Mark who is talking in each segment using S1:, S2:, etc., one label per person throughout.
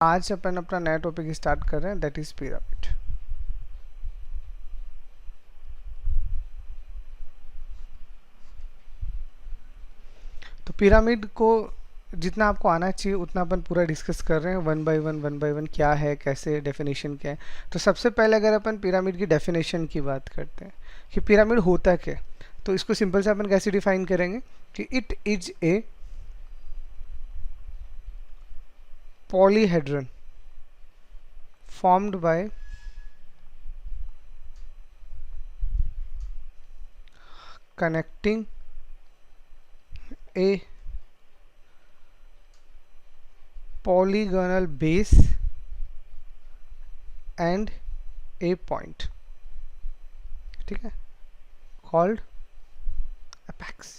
S1: आज अपन अपना नया टॉपिक स्टार्ट कर रहे हैं, दैट इज पिरामिड। तो पिरामिड को जितना आपको आना चाहिए उतना अपन पूरा डिस्कस कर रहे हैं, वन बाय वन क्या है, कैसे, डेफिनेशन क्या है। तो सबसे पहले अगर अपन पिरामिड की डेफिनेशन की बात करते हैं कि पिरामिड होता क्या है, तो इसको सिंपल से अपन कैसे डिफाइन करेंगे कि it is a polyhedron formed by connecting a polygonal base and a point, ठीक है, called apex.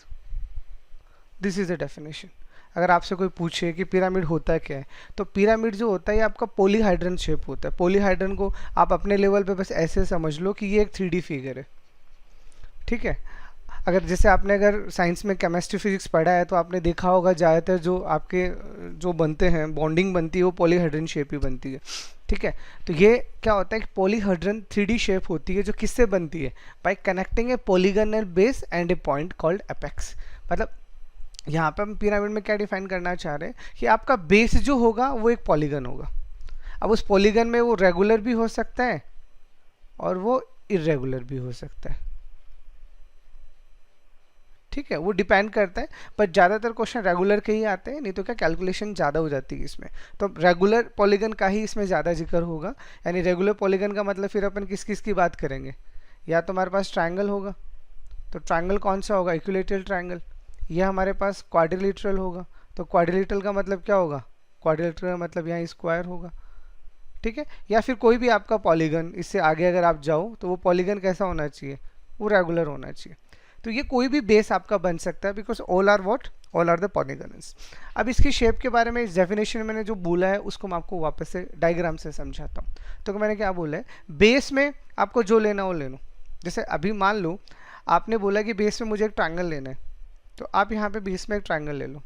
S1: This is the definition. अगर आपसे कोई पूछे कि पिरामिड होता है क्या है, तो पिरामिड जो होता है ये आपका पॉलीहाइड्रन शेप होता है। पॉलीहाइड्रन को आप अपने लेवल पे बस ऐसे समझ लो कि ये एक 3D फिगर है, ठीक है। अगर जैसे आपने अगर साइंस में केमिस्ट्री फिजिक्स पढ़ा है तो आपने देखा होगा ज़्यादातर जो आपके जो बनते हैं, बॉन्डिंग बनती है, वो पॉलीहाइड्रन शेप ही बनती है, ठीक है। तो ये क्या होता है कि पॉलीहाइड्रन 3D शेप होती है, जो किससे बनती है? Bye connecting A polygonal base and A point called apex. मतलब यहाँ पे हम पिरामिड में क्या डिफाइन करना चाह रहे हैं कि आपका बेस जो होगा वो एक पॉलीगन होगा। अब उस पॉलीगन में वो रेगुलर भी हो सकता है और वो इरेगुलर भी हो सकता है, ठीक है। वो डिपेंड करता है, पर ज़्यादातर क्वेश्चन रेगुलर के ही आते हैं, नहीं तो क्या कैलकुलेशन ज़्यादा हो जाती है इसमें। तो रेगुलर पॉलीगन का ही इसमें ज़्यादा जिक्र होगा। यानी रेगुलर पॉलीगन का मतलब फिर अपन किस किस की बात करेंगे? या तो हमारे पास ट्रायंगल होगा, तो ट्रायंगल कौन सा होगा? Equilateral triangle. या हमारे पास क्वाड्रिलेटरल होगा, तो क्वाड्रिलेटरल का मतलब क्या होगा? क्वाड्रिलेटरल का मतलब यहाँ स्क्वायर होगा, ठीक है। या फिर कोई भी आपका पॉलीगन, इससे आगे अगर आप जाओ तो वो पॉलीगन कैसा होना चाहिए? वो रेगुलर होना चाहिए। तो ये कोई भी बेस आपका बन सकता है, because all are what? All are the polygons. अब इसकी शेप के बारे में, इस डेफिनेशन मैंने जो बोला है उसको मैं आपको वापस से डायग्राम से समझाता हूँ। तो मैंने क्या बोला है, बेस में आपको जो लेना हो ले लो। जैसे अभी मान लो आपने बोला कि बेस में मुझे एक ट्रायंगल लेना है, तो आप यहाँ पे बेस में एक ट्रायंगल ले लो।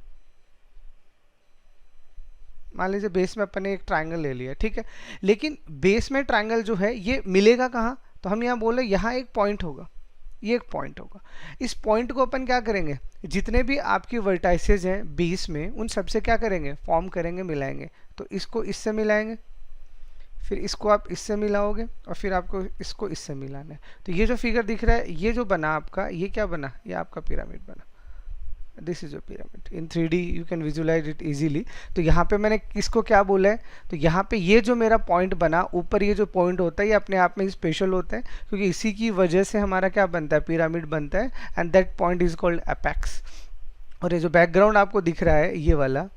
S1: मान लीजिए बेस में अपन ने एक ट्रायंगल ले लिया, ठीक है। लेकिन बेस में ट्रायंगल जो है ये मिलेगा कहाँ? तो हम यहाँ बोले यहाँ एक पॉइंट होगा, ये एक पॉइंट होगा। इस पॉइंट को अपन क्या करेंगे? जितने भी आपकी वर्टाइसेज हैं बेस में, उन सबसे क्या करेंगे? फॉर्म करेंगे, मिलाएंगे। तो इसको इससे मिलाएंगे, फिर इसको आप इससे मिलाओगे, और फिर आपको इसको इससे मिलाना है। तो ये जो फिगर दिख रहा है, ये जो बना आपका, ये क्या बना? ये आपका पिरामिड बना। This is a pyramid in 3D, you can visualize it easily. तो यहाँ पे मैंने किसको क्या बोला है? तो यहाँ पे ये जो मेरा पॉइंट बना ऊपर, ये जो पॉइंट होता है ये अपने आप में स्पेशल होता है, क्योंकि इसी की वजह से हमारा क्या बनता है? पिरामिड बनता है, and that point is called apex. और ये जो बैकग्राउंड आपको दिख रहा है, ये वाला,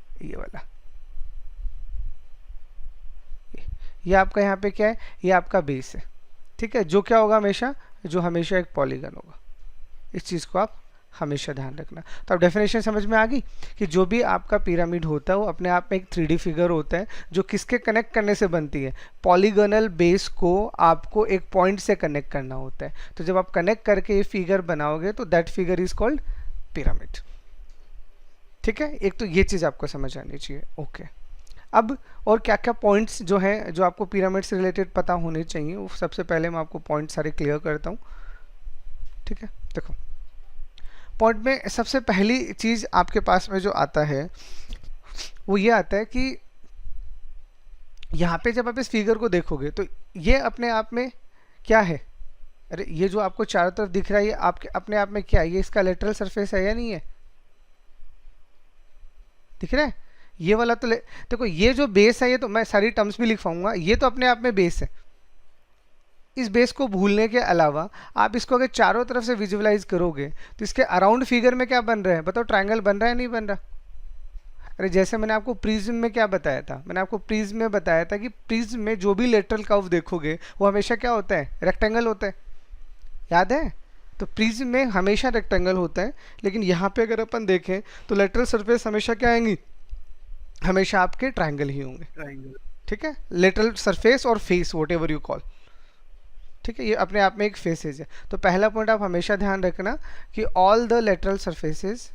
S1: ये आपका यहाँ पे क्या है? ये आपका बेस है, ठीक है। जो क्या होगा हमेशा? जो हमेशा एक पॉलीगन होगा। इस चीज़ को आप हमेशा ध्यान रखना। तो अब डेफिनेशन समझ में आ गई कि जो भी आपका पिरामिड होता है वो अपने आप में एक 3D फिगर होता है, जो किसके कनेक्ट करने से बनती है? पॉलीगोनल बेस को आपको एक पॉइंट से कनेक्ट करना होता है। तो जब आप कनेक्ट करके ये फिगर बनाओगे तो that figure is called pyramid, ठीक है। एक तो ये चीज़ आपको समझ आनी चाहिए, ओके। अब और क्या क्या पॉइंट्स जो हैं जो आपको पिरामिड से रिलेटेड पता होने चाहिए, वो सबसे पहले मैं आपको पॉइंट सारे क्लियर करता हूँ, ठीक है। देखो, पॉइंट में सबसे पहली चीज़ आपके पास में जो आता है वो ये आता है कि यहाँ पे जब आप इस फिगर को देखोगे तो ये अपने आप में क्या है? अरे ये जो आपको चारों तरफ दिख रहा है, ये आपके अपने आप में क्या है? ये इसका लेटरल सरफेस है या नहीं है? दिख रहा है? ये वाला तो देखो, ये जो बेस है, ये तो मैं सारी टर्म्स भी लिखवाऊंगा, ये तो अपने आप में बेस है। इस बेस को भूलने के अलावा आप इसको अगर चारों तरफ से विजुअलाइज करोगे तो इसके अराउंड फिगर में क्या बन रहा है? बताओ, ट्रायंगल बन रहा है नहीं बन रहा? अरे जैसे मैंने आपको प्रिज्म में क्या बताया था? मैंने आपको प्रिज्म में बताया था कि प्रिज्म में जो भी लेटरल कर्व देखोगे वो हमेशा क्या होता है? रेक्टेंगल होता है, याद है? तो प्रिज्म में हमेशा रेक्टेंगल होता है, लेकिन यहाँ पे अगर अपन देखें तो लेटरल सरफेस हमेशा क्या आएंगी? हमेशा आपके ट्रायंगल ही होंगे, ट्रायंगल, ठीक है। लेटरल सरफेस और face, what ever you call, ठीक है। ये अपने आप में एक फेसेज है। तो पहला पॉइंट आप हमेशा ध्यान रखना कि all the lateral surfaces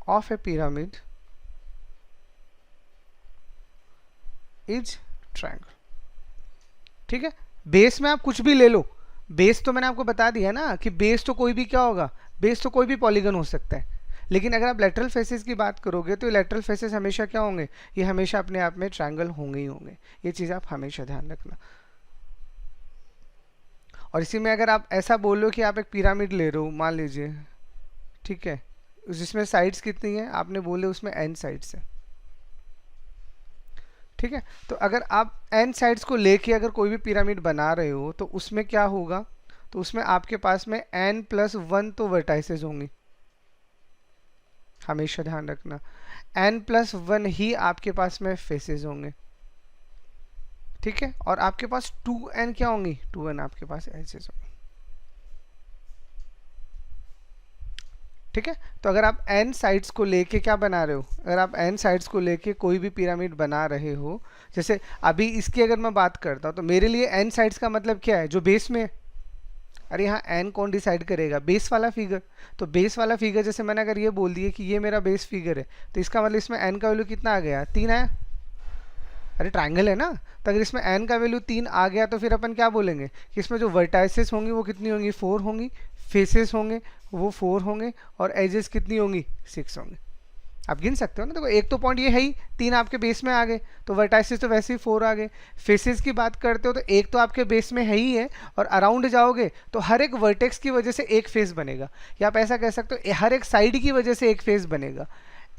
S1: of a pyramid is triangle. ठीक है, बेस में आप कुछ भी ले लो, बेस तो मैंने आपको बता दिया ना कि बेस तो कोई भी क्या होगा, बेस तो कोई भी पॉलीगन हो सकता है। लेकिन अगर आप लेटरल फेसेस की बात करोगे तो लेटरल फेसेस हमेशा क्या होंगे, ये हमेशा अपने आप में ट्रायंगल होंगे ही होंगे। ये चीज़ आप हमेशा ध्यान रखना। और इसी में अगर आप ऐसा बोलो कि आप एक पिरामिड ले रहे हो मान लीजिए, ठीक है, जिसमें साइड्स कितनी है, आपने बोले उसमें n साइड्स है। ठीक है, तो अगर आप n साइड्स को लेके अगर कोई भी पिरामिड बना रहे हो तो उसमें क्या होगा, तो उसमें आपके पास में n+1 तो वर्टाइसेस होंगी, हमेशा ध्यान रखना। n+1 ही आपके पास में फेसेस होंगे। ठीक है, और आपके पास 2n क्या होंगी, 2n आपके पास एजेस होंगे। ठीक है, तो अगर आप n साइड्स को लेके क्या बना रहे हो, अगर आप n साइड्स को लेके कोई भी पिरामिड बना रहे हो, जैसे अभी इसकी अगर मैं बात करता हूँ तो मेरे लिए n साइड्स का मतलब क्या है, जो बेस में है। अरे यहाँ n कौन डिसाइड करेगा, बेस वाला फिगर। तो बेस वाला फिगर जैसे मैंने अगर ये बोल दिया कि ये मेरा बेस फिगर है, तो इसका मतलब इसमें n का वैल्यू कितना आ गया, 3 आया। अरे ट्रायंगल है ना, तो अगर इसमें n का वैल्यू 3 आ गया तो फिर अपन क्या बोलेंगे कि इसमें जो वर्टाइसेस होंगी वो कितनी होंगी, 4 होंगी, फेसेस होंगे वो 4 होंगे, और एजेस कितनी होंगी, 6 होंगे। आप गिन सकते हो ना, देखो एक तो पॉइंट ये है ही, 3 आपके बेस में आ गए, तो वर्टाइसेस तो वैसे ही 4 आ गए। फेसेस की बात करते हो तो एक तो आपके बेस में है ही है, और अराउंड जाओगे तो हर एक वर्टेक्स की वजह से एक फेस बनेगा, या आप ऐसा कह सकते हो हर एक साइड की वजह से एक फेस बनेगा।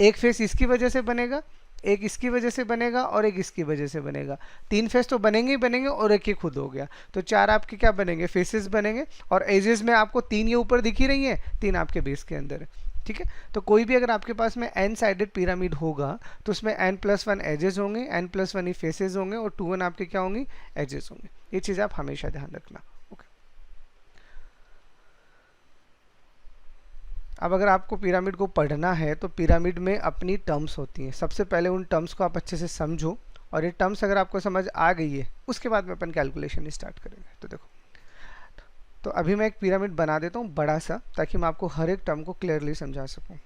S1: एक फेस इसकी वजह से बनेगा, एक इसकी वजह से बनेगा, और एक इसकी वजह से बनेगा। 3 फेस तो बनेंगे ही बनेंगे, और एक ही खुद हो गया, तो 4 आपके क्या बनेंगे, फेसेस बनेंगे। और एजेस में आपको 3 ये ऊपर दिख ही रही हैं, 3 आपके बेस के अंदर है। ठीक है, तो कोई भी अगर आपके पास में n साइडेड पिरामिड होगा तो उसमें n+1 एजेस होंगे, n+1 ही फेसेस होंगे, और 2n आपके क्या होंगी, एजेस होंगे। ये चीज़ आप हमेशा ध्यान रखना। ओके, अब अगर आपको पिरामिड को पढ़ना है तो पिरामिड में अपनी टर्म्स होती हैं, सबसे पहले उन टर्म्स को आप अच्छे से समझो, और ये टर्म्स अगर आपको समझ आ गई है उसके बाद में अपन कैलकुलेशन स्टार्ट करेंगे। तो देखो, तो अभी मैं एक पिरामिड बना देता हूँ बड़ा सा, ताकि मैं आपको हर एक टर्म को क्लियरली समझा सकूँ।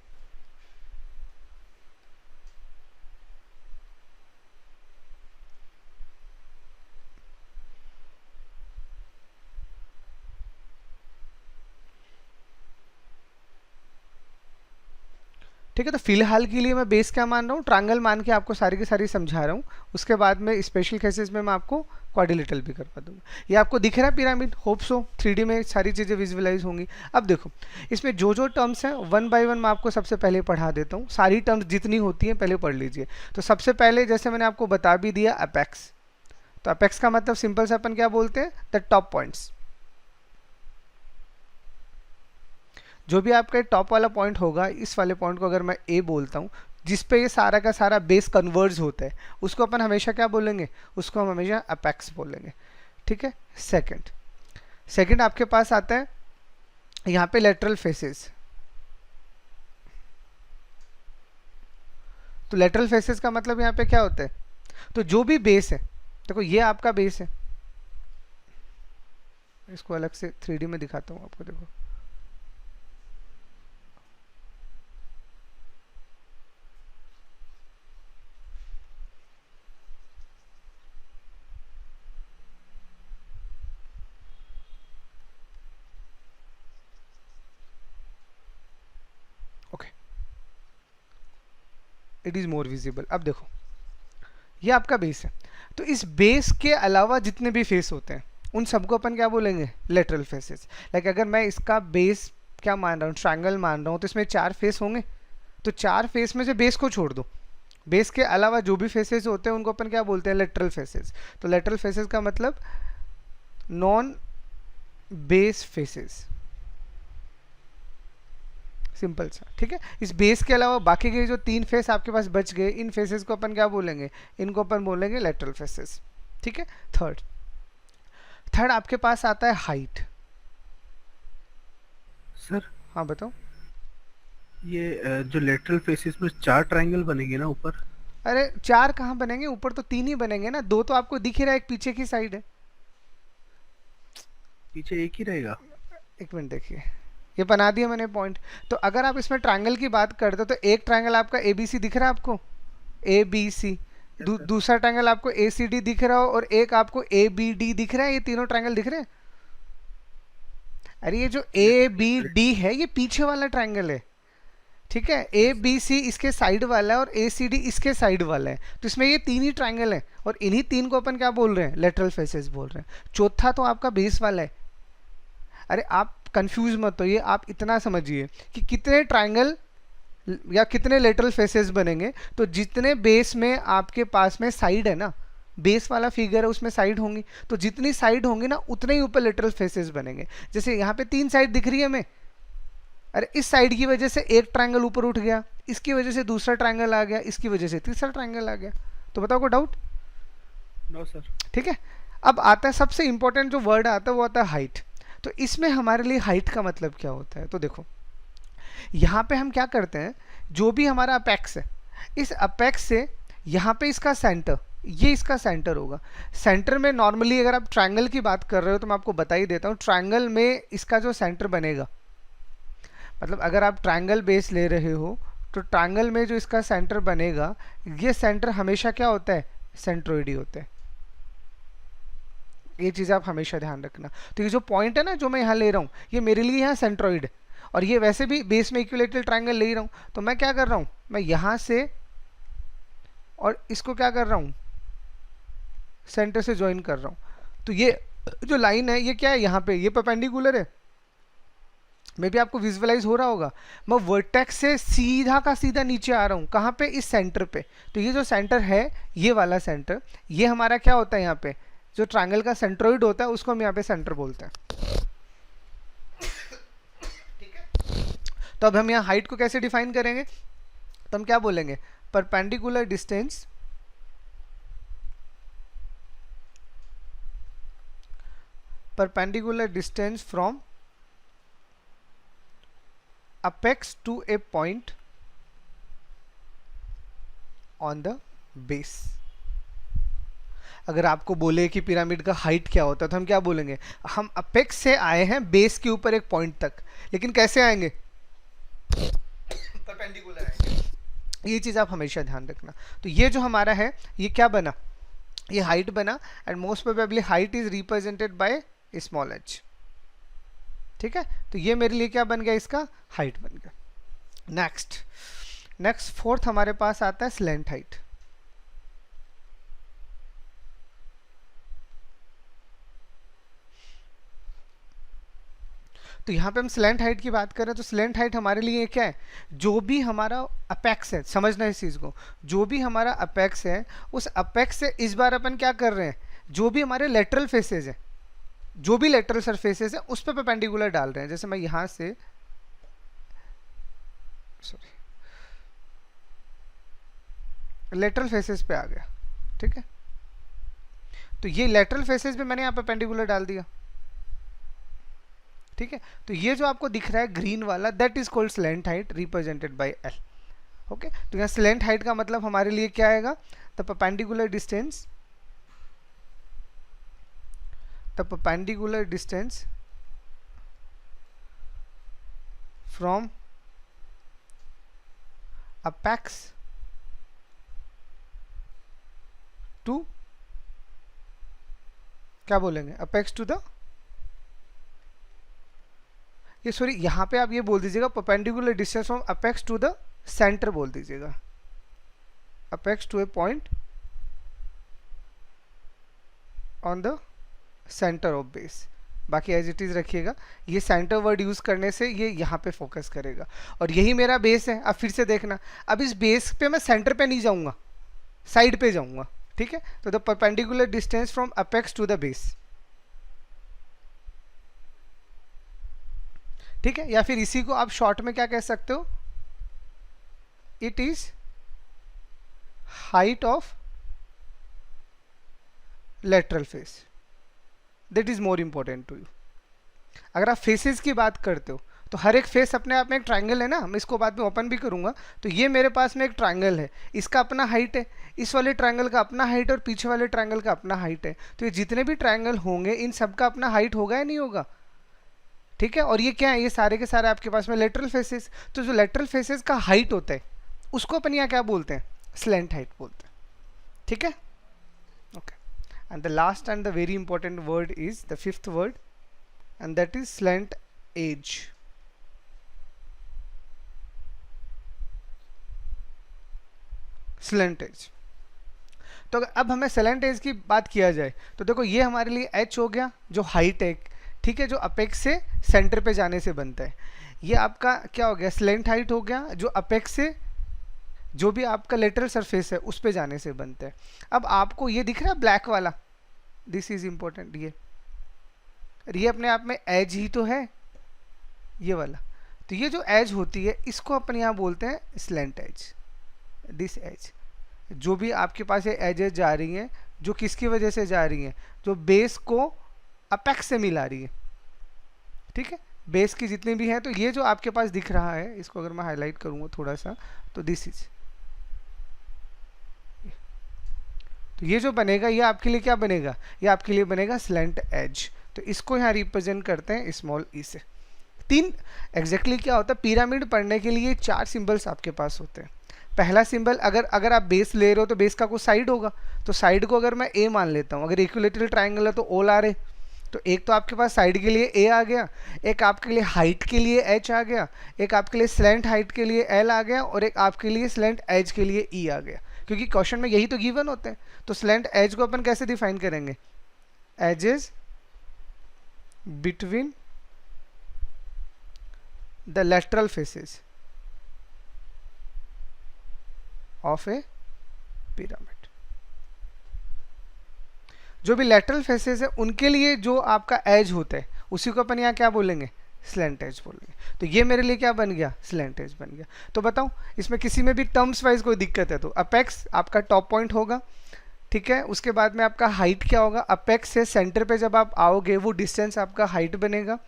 S1: ठीक है, तो फिलहाल के लिए मैं बेस क्या मान रहा हूँ, ट्रायंगल मान के आपको सारी की सारी समझा रहा हूँ। उसके बाद में स्पेशल केसेस में मैं आपको क्वाड्रिलेटरल भी करवा दूंगा। ये आपको दिख रहा है पिरामिड, होप सो 3D में सारी चीज़ें विजुअलाइज होंगी। अब देखो, इसमें जो जो टर्म्स हैं 1 बाय 1 मैं आपको सबसे पहले पढ़ा देता हूँ। सारी टर्म्स जितनी होती हैं पहले पढ़ लीजिए। तो सबसे पहले जैसे मैंने आपको बता भी दिया अपेक्स, तो अपेक्स का मतलब सिंपल से अपन क्या बोलते हैं, द टॉप पॉइंट्स। जो भी आपका टॉप वाला पॉइंट होगा, इस वाले पॉइंट को अगर मैं ए बोलता हूँ, जिस पे ये सारा का सारा बेस कन्वर्ज होता है, उसको अपन हमेशा क्या बोलेंगे, उसको हम हमेशा अपेक्स बोलेंगे। ठीक है, सेकंड सेकंड आपके पास आता है यहाँ पे लेटरल फेसेस। तो लेटरल फेसेस का मतलब यहाँ पे क्या होता है, तो जो भी बेस है, देखो ये आपका बेस है, इसको अलग से 3D में दिखाता हूँ आपको। देखो इट इज़ मोर विजिबल। अब देखो ये आपका बेस है, तो इस बेस के अलावा जितने भी फेस होते हैं उन सबको अपन क्या बोलेंगे, लेटरल फेसेस। लाइक अगर मैं इसका बेस क्या मान रहा हूँ, ट्रायंगल मान रहा हूँ, तो इसमें 4 फेस होंगे, तो 4 फेस में से बेस को छोड़ दो, बेस के अलावा जो भी फेसेस होते हैं उनको अपन क्या बोलते हैं, लेटरल फेसेस। तो लेटरल फेसेस का मतलब नॉन बेस फेसेस, सिंपल सा। ठीक है, इस बेस के अलावा बाकी के जो 3 फेस आपके पास बच गए, इन फेसेस को अपन क्या बोलेंगे, इनको अपन बोलेंगे लेटरल फेसेस। ठीक है, थर्ड थर्ड आपके पास आता है हाइट।
S2: सर
S1: हाँ बताओ।
S2: ये जो लेटरल फेसेस में 4 ट्रायंगल बनेंगे ना ऊपर।
S1: अरे 4 कहाँ बनेंगे, ऊपर तो 3 ही बनेंगे ना, 2 तो आपको दिख ही रहा है, एक पीछे की साइड है।
S2: पीछे एक ही रहेगा।
S1: एक मिनट देखिए, ये बना दिया मैंने पॉइंट। तो अगर आप इसमें ट्रायंगल की बात करते हो तो एक ट्रायंगल आपका ए बी सी दिख रहा है आपको, A B C,
S2: yes sir.
S1: दूसरा ट्रायंगल आपको ए सी डी दिख रहा हो, और एक आपको ए बी डी दिख रहा है। ये तीनों ट्रायंगल दिख रहे हैं? अरे ये जो
S2: यस
S1: ए
S2: सर,
S1: बी
S2: दिख रहे।
S1: डी है ये पीछे वाला ट्रायंगल है, ठीक है। ए
S2: यस सर।
S1: बी सी इसके साइड वाला है और ए सी डी इसके साइड वाला है, तो इसमें ये तीन ही ट्रायंगल है, और इन्हीं तीन को अपन क्या बोल रहे हैं? लेटरल फेसेस बोल रहे हैं। चौथा तो आपका बेस वाला है। अरे आप कंफ्यूज मत होइए, आप इतना समझिए कि कितने ट्रायंगल या कितने लेटरल फेसेस बनेंगे, तो जितने बेस में आपके पास में साइड है ना, बेस वाला फिगर है उसमें साइड होंगी, तो जितनी साइड होंगी ना उतने ही ऊपर लेटरल फेसेस बनेंगे। जैसे यहाँ पे 3 साइड दिख रही है हमें, अरे इस साइड की वजह से एक ट्रायंगल ऊपर उठ गया, इसकी वजह से दूसरा ट्रायंगल आ गया, इसकी वजह से तीसरा ट्रायंगल आ गया। तो बताओ कोई डाउट?
S2: No sir.
S1: ठीक है। अब आता है सबसे इंपॉर्टेंट जो वर्ड आता है वो आता है हाइट। तो इसमें हमारे लिए हाइट का मतलब क्या होता है? तो देखो यहाँ पे हम क्या करते हैं, जो भी हमारा अपेक्स है, इस अपेक्स से यहाँ पे इसका सेंटर, ये इसका सेंटर होगा। सेंटर में नॉर्मली अगर आप ट्रायंगल की बात कर रहे हो तो मैं आपको बता ही देता हूँ, ट्रायंगल में इसका जो सेंटर बनेगा, मतलब अगर आप ट्रायंगल बेस ले रहे हो तो ट्रायंगल में जो इसका सेंटर बनेगा, ये सेंटर हमेशा क्या होता है? सेंट्रोइड ही होता है। ये चीज़ आप हमेशा ध्यान रखना। तो ये जो पॉइंट है ना जो मैं यहाँ ले रहा हूँ, ये मेरे लिए यहाँ सेंट्रोइड है, और ये वैसे भी बेस में इक्विलेटरल ट्रायंगल ले रहा हूँ, तो मैं क्या कर रहा हूँ, मैं यहाँ से और इसको क्या कर रहा हूँ, सेंटर से ज्वाइन कर रहा हूँ। तो ये जो लाइन है ये क्या है, यहाँ पे ये परपेंडिकुलर है, मे भी आपको विजुअलाइज हो रहा होगा। मैं वर्टेक्स से सीधा का सीधा नीचे आ रहा हूँ, कहाँ पे? इस सेंटर पे। तो ये जो सेंटर है, ये वाला सेंटर, ये हमारा क्या होता है यहाँ पे, जो ट्रायंगल का सेंट्रोइड होता है उसको हम यहाँ पे सेंटर बोलते हैं। ठीक है। तो अब हम यहाँ हाइट को कैसे डिफाइन करेंगे? तो हम क्या बोलेंगे? Perpendicular distance from apex to a point on the base। अगर आपको बोले कि पिरामिड का हाइट क्या होता है तो हम क्या बोलेंगे? हम अपेक्स से आए हैं बेस के ऊपर एक पॉइंट तक, लेकिन कैसे आएंगे? परपेंडिकुलर आएंगे। ये चीज़ आप हमेशा ध्यान रखना। तो ये जो हमारा है ये क्या बना? ये हाइट बना, and most probably height is represented by small h। ठीक है। तो ये मेरे लिए क्या बन गया? इसका हाइट बन गया। नेक्स्ट फोर्थ हमारे पास आता है स्लैंट हाइट। तो यहाँ पे हम स्लैंट हाइट की बात करें तो स्लैंट हाइट हमारे लिए क्या है? जो भी हमारा अपेक्स है, समझना इस चीज़ को, जो भी हमारा अपेक्स है उस अपेक्स से इस बार अपन क्या कर रहे हैं, जो भी हमारे लेटरल फेसेस है, जो भी लेटरल सरफेसेस है उस पर परपेंडिकुलर डाल रहे हैं। जैसे मैं यहां से लेटरल फेसेस पे आ गया, ठीक है। तो ये लेटरल फेसेस पे मैंने यहाँ परपेंडिकुलर डाल दिया, ठीक है। तो ये जो आपको दिख रहा है ग्रीन वाला, that is called slant height represented by L. Okay. तो यहाँ स्लैंट हाइट का मतलब हमारे लिए क्या आएगा? The perpendicular distance from apex to, क्या बोलेंगे? अपेक्स टू द, ये सॉरी यहाँ पे आप ये बोल दीजिएगा perpendicular distance from apex to the center बोल दीजिएगा, apex to a point on the center of base. बाकी एज इट इज रखिएगा। ये सेंटर वर्ड यूज करने से ये यहाँ पे फोकस करेगा, और यही मेरा बेस है। अब फिर से देखना, अब इस बेस पे मैं सेंटर पे नहीं जाऊंगा, साइड पे जाऊंगा, ठीक है। तो the perpendicular distance from apex to the base, ठीक है। या फिर इसी को आप शॉर्ट में क्या कह सकते हो? It is height of lateral face, that is more important to you. अगर आप फेसेस की बात करते हो तो हर एक फेस अपने आप में एक ट्रायंगल है ना, मैं इसको बाद में ओपन भी करूंगा। तो ये मेरे पास में एक ट्रायंगल है, इसका अपना हाइट है, इस वाले ट्रायंगल का अपना हाइट, और पीछे वाले ट्रायंगल का अपना हाइट है। तो ये जितने भी ट्रायंगल होंगे इन सब का अपना हाइट होगा या नहीं होगा? ठीक है। और ये क्या है, ये सारे के सारे आपके पास में लेटरल फेसेस। तो जो लेटरल फेसेस का हाइट होता है उसको अपन यहाँ क्या बोलते हैं, स्लेंट हाइट बोलते हैं, ठीक है। Okay, and the last and the very important word is the fifth word, and that is slant edge. Slant edge. तो अगर अब हमें स्लेंट एज की बात किया जाए तो देखो ये हमारे लिए एच हो गया जो हाइट है, ठीक है, जो अपेक्स से सेंटर पे जाने से बनता है। ये आपका क्या हो गया, स्लेंट हाइट हो गया जो अपेक्स से जो भी आपका लेटरल सरफेस है उस पे जाने से बनता है। अब आपको ये दिख रहा है ब्लैक वाला, दिस इज इंपॉर्टेंट, ये अपने आप में एज ही तो है, ये वाला। तो ये जो एज होती है इसको अपन यहाँ बोलते हैं स्लेंट एज, दिस एज। जो भी आपके पास ये एजेस जा रही हैं जो किसकी वजह से जा रही हैं, जो बेस को अपेक्स से मिला रही है, ठीक है, बेस की जितनी भी हैं। तो ये जो आपके पास दिख रहा है, इसको अगर मैं हाईलाइट करूंगा थोड़ा सा, तो दिस इज, तो ये जो बनेगा ये आपके लिए क्या बनेगा, ये आपके लिए बनेगा स्लेंट एज। तो इसको यहाँ रिप्रेजेंट करते हैं स्मॉल ई से। तीन एग्जैक्टली क्या होता है, पिरामिड पढ़ने के लिए 4 सिंबल्स आपके पास होते हैं। पहला सिंबल, अगर आप बेस ले रहे हो तो बेस का कोई साइड होगा, तो साइड को अगर मैं ए मान लेता हूँ, अगर इक्विलेटरल ट्राइंगल है तो ओ ला रहे, तो एक तो आपके पास साइड के लिए ए आ गया, एक आपके लिए हाइट के लिए एच आ गया, एक आपके लिए स्लेंट हाइट के लिए एल आ गया, और एक आपके लिए स्लेंट एज के लिए ई आ गया, क्योंकि क्वेश्चन में यही तो गिवन होते हैं। तो स्लेंट एज को अपन कैसे डिफाइन करेंगे, edges between the lateral faces of a pyramid. जो भी लेटरल फेसेस है उनके लिए जो आपका एज होता है उसी को अपन यहाँ क्या बोलेंगे, स्लेंट एज बोलेंगे। तो ये मेरे लिए क्या बन गया, स्लेंट एज बन गया। तो बताओ इसमें किसी में भी टर्म्स वाइज कोई दिक्कत है तो अपेक्स आपका टॉप पॉइंट होगा, ठीक है। उसके बाद में आपका हाइट क्या होगा, अपेक्स से सेंटर पे जब आप आओगे वो डिस्टेंस आपका हाइट बनेगा।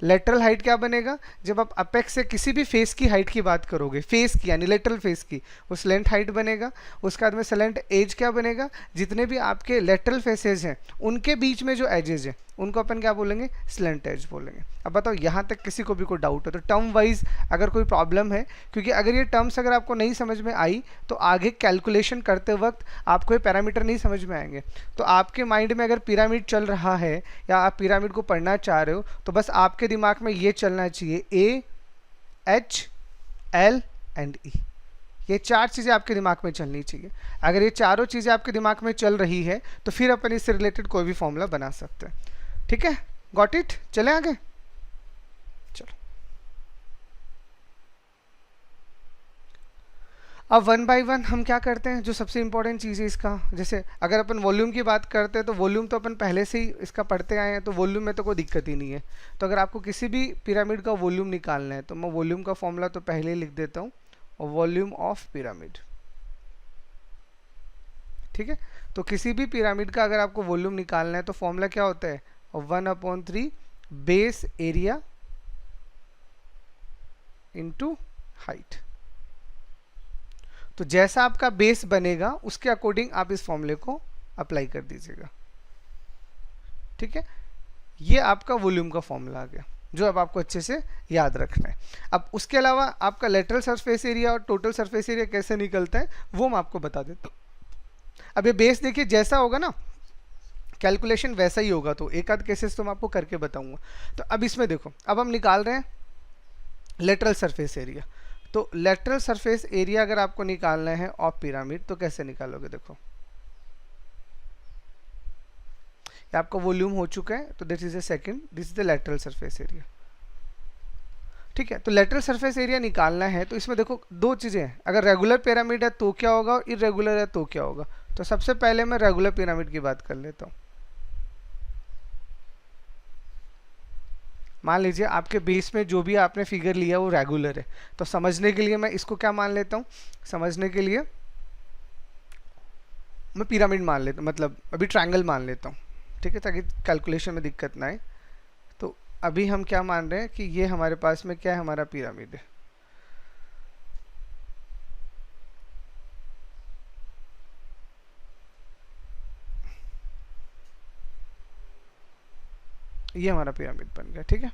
S1: लेटरल हाइट क्या बनेगा, जब आप अपेक्स से किसी भी फेस की हाइट की बात करोगे, फेस की यानी लेटरल फेस की, वो स्लेंट हाइट बनेगा। उसके बाद में स्लेंट एज क्या बनेगा, जितने भी आपके लेटरल फेसेस हैं उनके बीच में जो एजेस हैं उनको अपन क्या बोलेंगे, स्लेंट एज बोलेंगे। अब बताओ यहाँ तक किसी को भी कोई डाउट है तो टर्म वाइज अगर कोई प्रॉब्लम है, क्योंकि अगर ये टर्म्स अगर आपको नहीं समझ में आई तो आगे कैलकुलेशन करते वक्त आपको ये पैरामीटर नहीं समझ में आएंगे। तो आपके माइंड में अगर पिरामिड चल रहा है या आप पिरामिड को पढ़ना चाह रहे हो तो बस आपके दिमाग में ये चलना चाहिए, ए एच एल एंड ई, ये 4 चीज़ें आपके दिमाग में चलनी चाहिए। अगर ये चारों चीज़ें आपके दिमाग में चल रही है तो फिर अपन इससे रिलेटेड कोई भी फॉर्मूला बना सकते हैं, ठीक है। गॉट इट, चले आगे, चलो। अब वन बाय वन हम क्या करते हैं, जो सबसे इंपॉर्टेंट चीज़ है इसका, जैसे अगर अपन वॉल्यूम की बात करते हैं तो वॉल्यूम तो अपन पहले से ही इसका पढ़ते आए हैं, तो वॉल्यूम में तो कोई दिक्कत ही नहीं है। तो अगर आपको किसी भी पिरामिड का वॉल्यूम निकालना है तो मैं वॉल्यूम का फॉर्मूला तो पहले ही लिख देता हूँ, और वॉल्यूम ऑफ पिरामिड, ठीक है। तो किसी भी पिरामिड का अगर आपको वॉल्यूम निकालना है तो फॉर्मूला क्या होता है, 1/3 बेस एरिया इंटू हाइट। तो जैसा आपका बेस बनेगा उसके अकॉर्डिंग आप इस फॉर्मूले को अप्लाई कर दीजिएगा, ठीक है। ये आपका वॉल्यूम का फॉर्मूला आ गया जो अब आपको अच्छे से याद रखना है। अब उसके अलावा आपका लेटरल सरफेस एरिया और टोटल सरफेस एरिया कैसे निकलता है वो मैं आपको बता देता हूँ। अब ये बेस देखिए जैसा होगा ना कैलकुलेशन वैसा ही होगा, तो एक आध केसेस तो मैं आपको करके बताऊंगा। तो अब इसमें देखो, अब हम निकाल रहे हैं लेटरल सरफेस एरिया। तो लेटरल सरफेस एरिया अगर आपको निकालना है ऑफ पिरामिड तो कैसे निकालोगे, देखो ये आपका वॉल्यूम हो चुका है, तो this is the second, this is the lateral surface area, ठीक है। तो लेटरल सरफेस एरिया निकालना है तो इसमें देखो 2 चीज़ें हैं, अगर रेगुलर पिरामिड है तो क्या होगा और इरेगुलर है तो क्या होगा। तो सबसे पहले मैं रेगुलर पिरामिड की बात कर लेता हूँ। मान लीजिए आपके बेस में जो भी आपने फिगर लिया वो रेगुलर है, तो समझने के लिए मैं इसको क्या मान लेता हूँ, समझने के लिए मैं पिरामिड मान लेता हूँ, मतलब अभी ट्रायंगल मान लेता हूँ, ठीक है, ताकि कैलकुलेशन में दिक्कत ना आए। तो अभी हम क्या मान रहे हैं कि ये हमारे पास में क्या है, हमारा पिरामिड है। ये हमारा पिरामिड बन गया, ठीक है।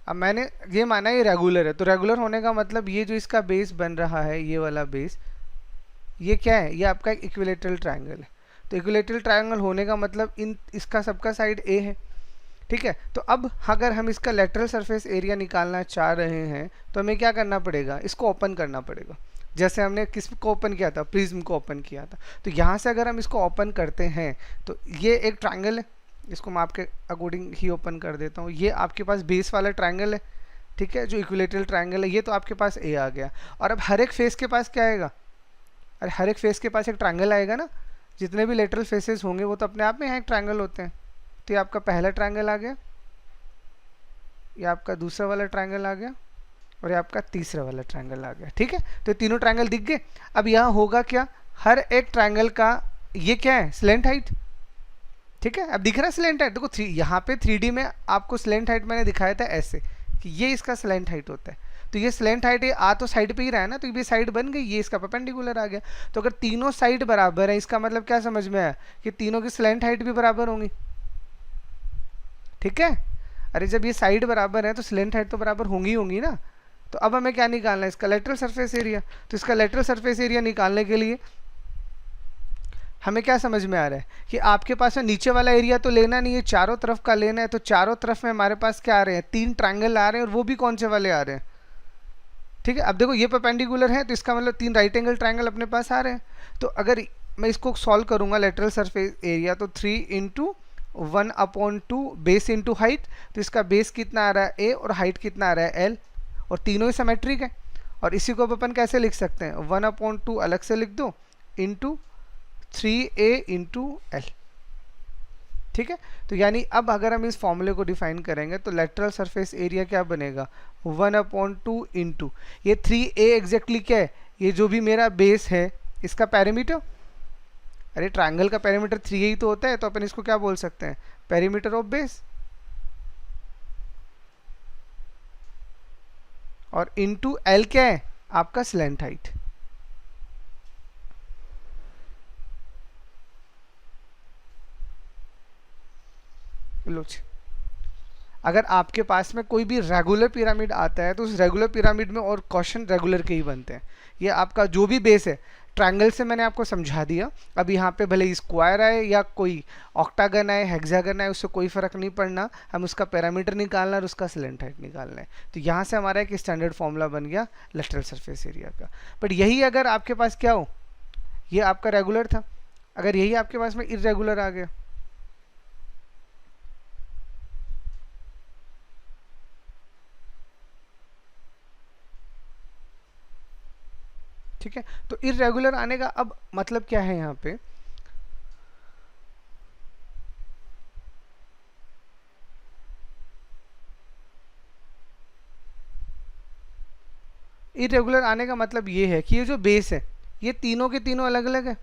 S1: अब मैंने ये माना ये रेगुलर है, तो रेगुलर होने का मतलब ये जो इसका बेस बन रहा है, ये वाला बेस, ये क्या है, ये आपका एक इक्विलेटरल ट्रायंगल है। तो इक्विलेटरल ट्रायंगल होने का मतलब इन इसका सबका साइड ए है, ठीक है। तो अब अगर हम इसका लेटरल सरफेस एरिया निकालना चाह रहे हैं तो हमें क्या करना पड़ेगा, इसको ओपन करना पड़ेगा। जैसे हमने किस को ओपन किया था, प्रिज्म को ओपन किया था। तो यहाँ से अगर हम इसको ओपन करते हैं तो ये एक ट्रायंगल है, इसको मैं आपके अकॉर्डिंग ही ओपन कर देता हूँ। ये आपके पास बेस वाला ट्रायंगल है, ठीक है, जो इक्विलेटरल ट्रायंगल है। ये तो आपके पास ए आ गया। और अब हर एक फेस के पास क्या आएगा, अरे हर एक फेस के पास एक ट्रायंगल आएगा ना। जितने भी लेटरल फेसेस होंगे वो तो अपने आप में यहाँ एक ट्रायंगल होते हैं। तो ये आपका पहला ट्रायंगल आ गया, ये आपका दूसरा वाला ट्रायंगल आ गया, और ये आपका तीसरा वाला ट्रायंगल आ गया, ठीक है। तो तीनों ट्रायंगल दिख गए। अब यहाँ होगा क्या, हर एक ट्रायंगल का ये क्या है, स्लेंट हाइट, ठीक है। अब दिख रहा है स्लेंट हाइट, देखो यहाँ पे 3D में आपको स्लेंट हाइट मैंने दिखाया था ऐसे कि ये इसका स्लेंट हाइट होता है। तो ये स्लेंट हाइट ये आ तो साइड पे ही रहा है ना, तो ये साइड बन गई, ये इसका परपेंडिकुलर आ गया। तो अगर तीनों साइड बराबर है, इसका मतलब क्या समझ में आया कि तीनों की स्लेंट हाइट भी बराबर होंगी, ठीक है। अरे जब ये साइड बराबर है तो स्लेंट हाइट तो बराबर होंगी होंगी ना। तो अब हमें क्या निकालना है, इसका लेटरल सरफेस एरिया। तो इसका लेटरल सरफेस एरिया निकालने के लिए हमें क्या समझ में आ रहा है कि आपके पास में नीचे वाला एरिया तो लेना नहीं है, चारों तरफ का लेना है। तो चारों तरफ में हमारे पास क्या आ रहे हैं, 3 ट्रायंगल आ रहे हैं, और वो भी कौन से वाले आ रहे हैं, ठीक है। अब देखो ये परपेंडिकुलर है, तो इसका मतलब 3 राइट एंगल ट्रायंगल अपने पास आ रहे हैं। तो अगर मैं इसको सॉल्व करूंगा लेटरल सरफेस एरिया, तो 3 इंटू 1/2 बेस इंटू हाइट। तो इसका बेस कितना आ रहा है ए, और हाइट कितना आ रहा है एल, और तीनों ही सिमेट्रिक है। और इसी को अपन कैसे लिख सकते हैं, 1/2 अलग से लिख दो इंटू 3a इंटू एल, ठीक है। तो यानी अब अगर हम इस फॉर्मूले को डिफाइन करेंगे तो लेटरल सरफेस एरिया क्या बनेगा, 1/2 इंटू ये 3a एग्जैक्टली क्या है, ये जो भी मेरा बेस है इसका पैरामीटर। अरे ट्रायंगल का पैरामीटर 3a ही तो होता है, तो अपन इसको क्या बोल सकते हैं, पैरामीटर ऑफ बेस। और इंटू एल क्या है, आपका स्लेंट हाइट। लो जी, अगर आपके पास में कोई भी रेगुलर पिरामिड आता है तो उस रेगुलर पिरामिड में और क्वेश्चन रेगुलर के ही बनते हैं। ये आपका जो भी बेस है, ट्रायंगल से मैंने आपको समझा दिया। अब यहाँ पे भले स्क्वायर आए या कोई ऑक्टागन आए, हेक्सागन आए, उससे कोई फर्क नहीं पड़ना, हम उसका पैरामीटर निकालना है और उसका स्लेंट हाइट निकालना है। तो यहाँ से हमारा एक स्टैंडर्ड फॉर्मूला बन गया लेटरल सरफेस एरिया का। बट यही अगर आपके पास क्या हो, ये आपका रेगुलर था, अगर यही आपके पास में इरेगुलर आ गया, ठीक है। तो इरेगुलर आने का अब मतलब क्या है, यहाँ पे इरेगुलर आने का मतलब ये है कि ये जो बेस है ये तीनों के तीनों अलग अलग है,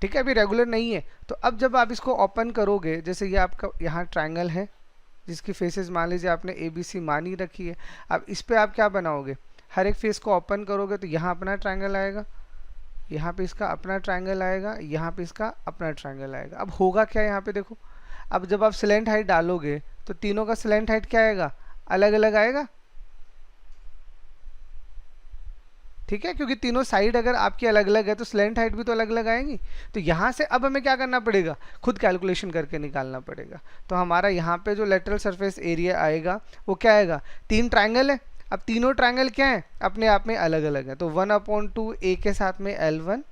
S1: ठीक है। अभी रेगुलर नहीं है। तो अब जब आप इसको ओपन करोगे, जैसे ये आपका यहाँ ट्रायंगल है जिसकी फेसेस मान लीजिए आपने ABC मान ही रखी है। अब इस पे आप क्या बनाओगे, हर एक फेस को ओपन करोगे तो यहाँ अपना ट्रायंगल आएगा, यहाँ पे इसका अपना ट्रायंगल आएगा, यहाँ पे इसका अपना ट्रायंगल आएगा। अब होगा क्या, यहाँ पे देखो, अब जब आप स्लेंट हाइट डालोगे तो तीनों का स्लेंट हाइट क्या आएगा, अलग अलग आएगा, ठीक है। क्योंकि तीनों साइड अगर आपकी अलग अलग है तो स्लेंट हाइट भी तो अलग अलग आएंगी। तो यहाँ से अब हमें क्या करना पड़ेगा, खुद कैलकुलेशन करके निकालना पड़ेगा। तो हमारा यहाँ पे जो लेटरल सरफेस एरिया आएगा वो क्या आएगा, 3 ट्रायंगल है। अब तीनों ट्रायंगल क्या है, अपने आप में अलग अलग है। तो 1/2 ए के साथ में L1,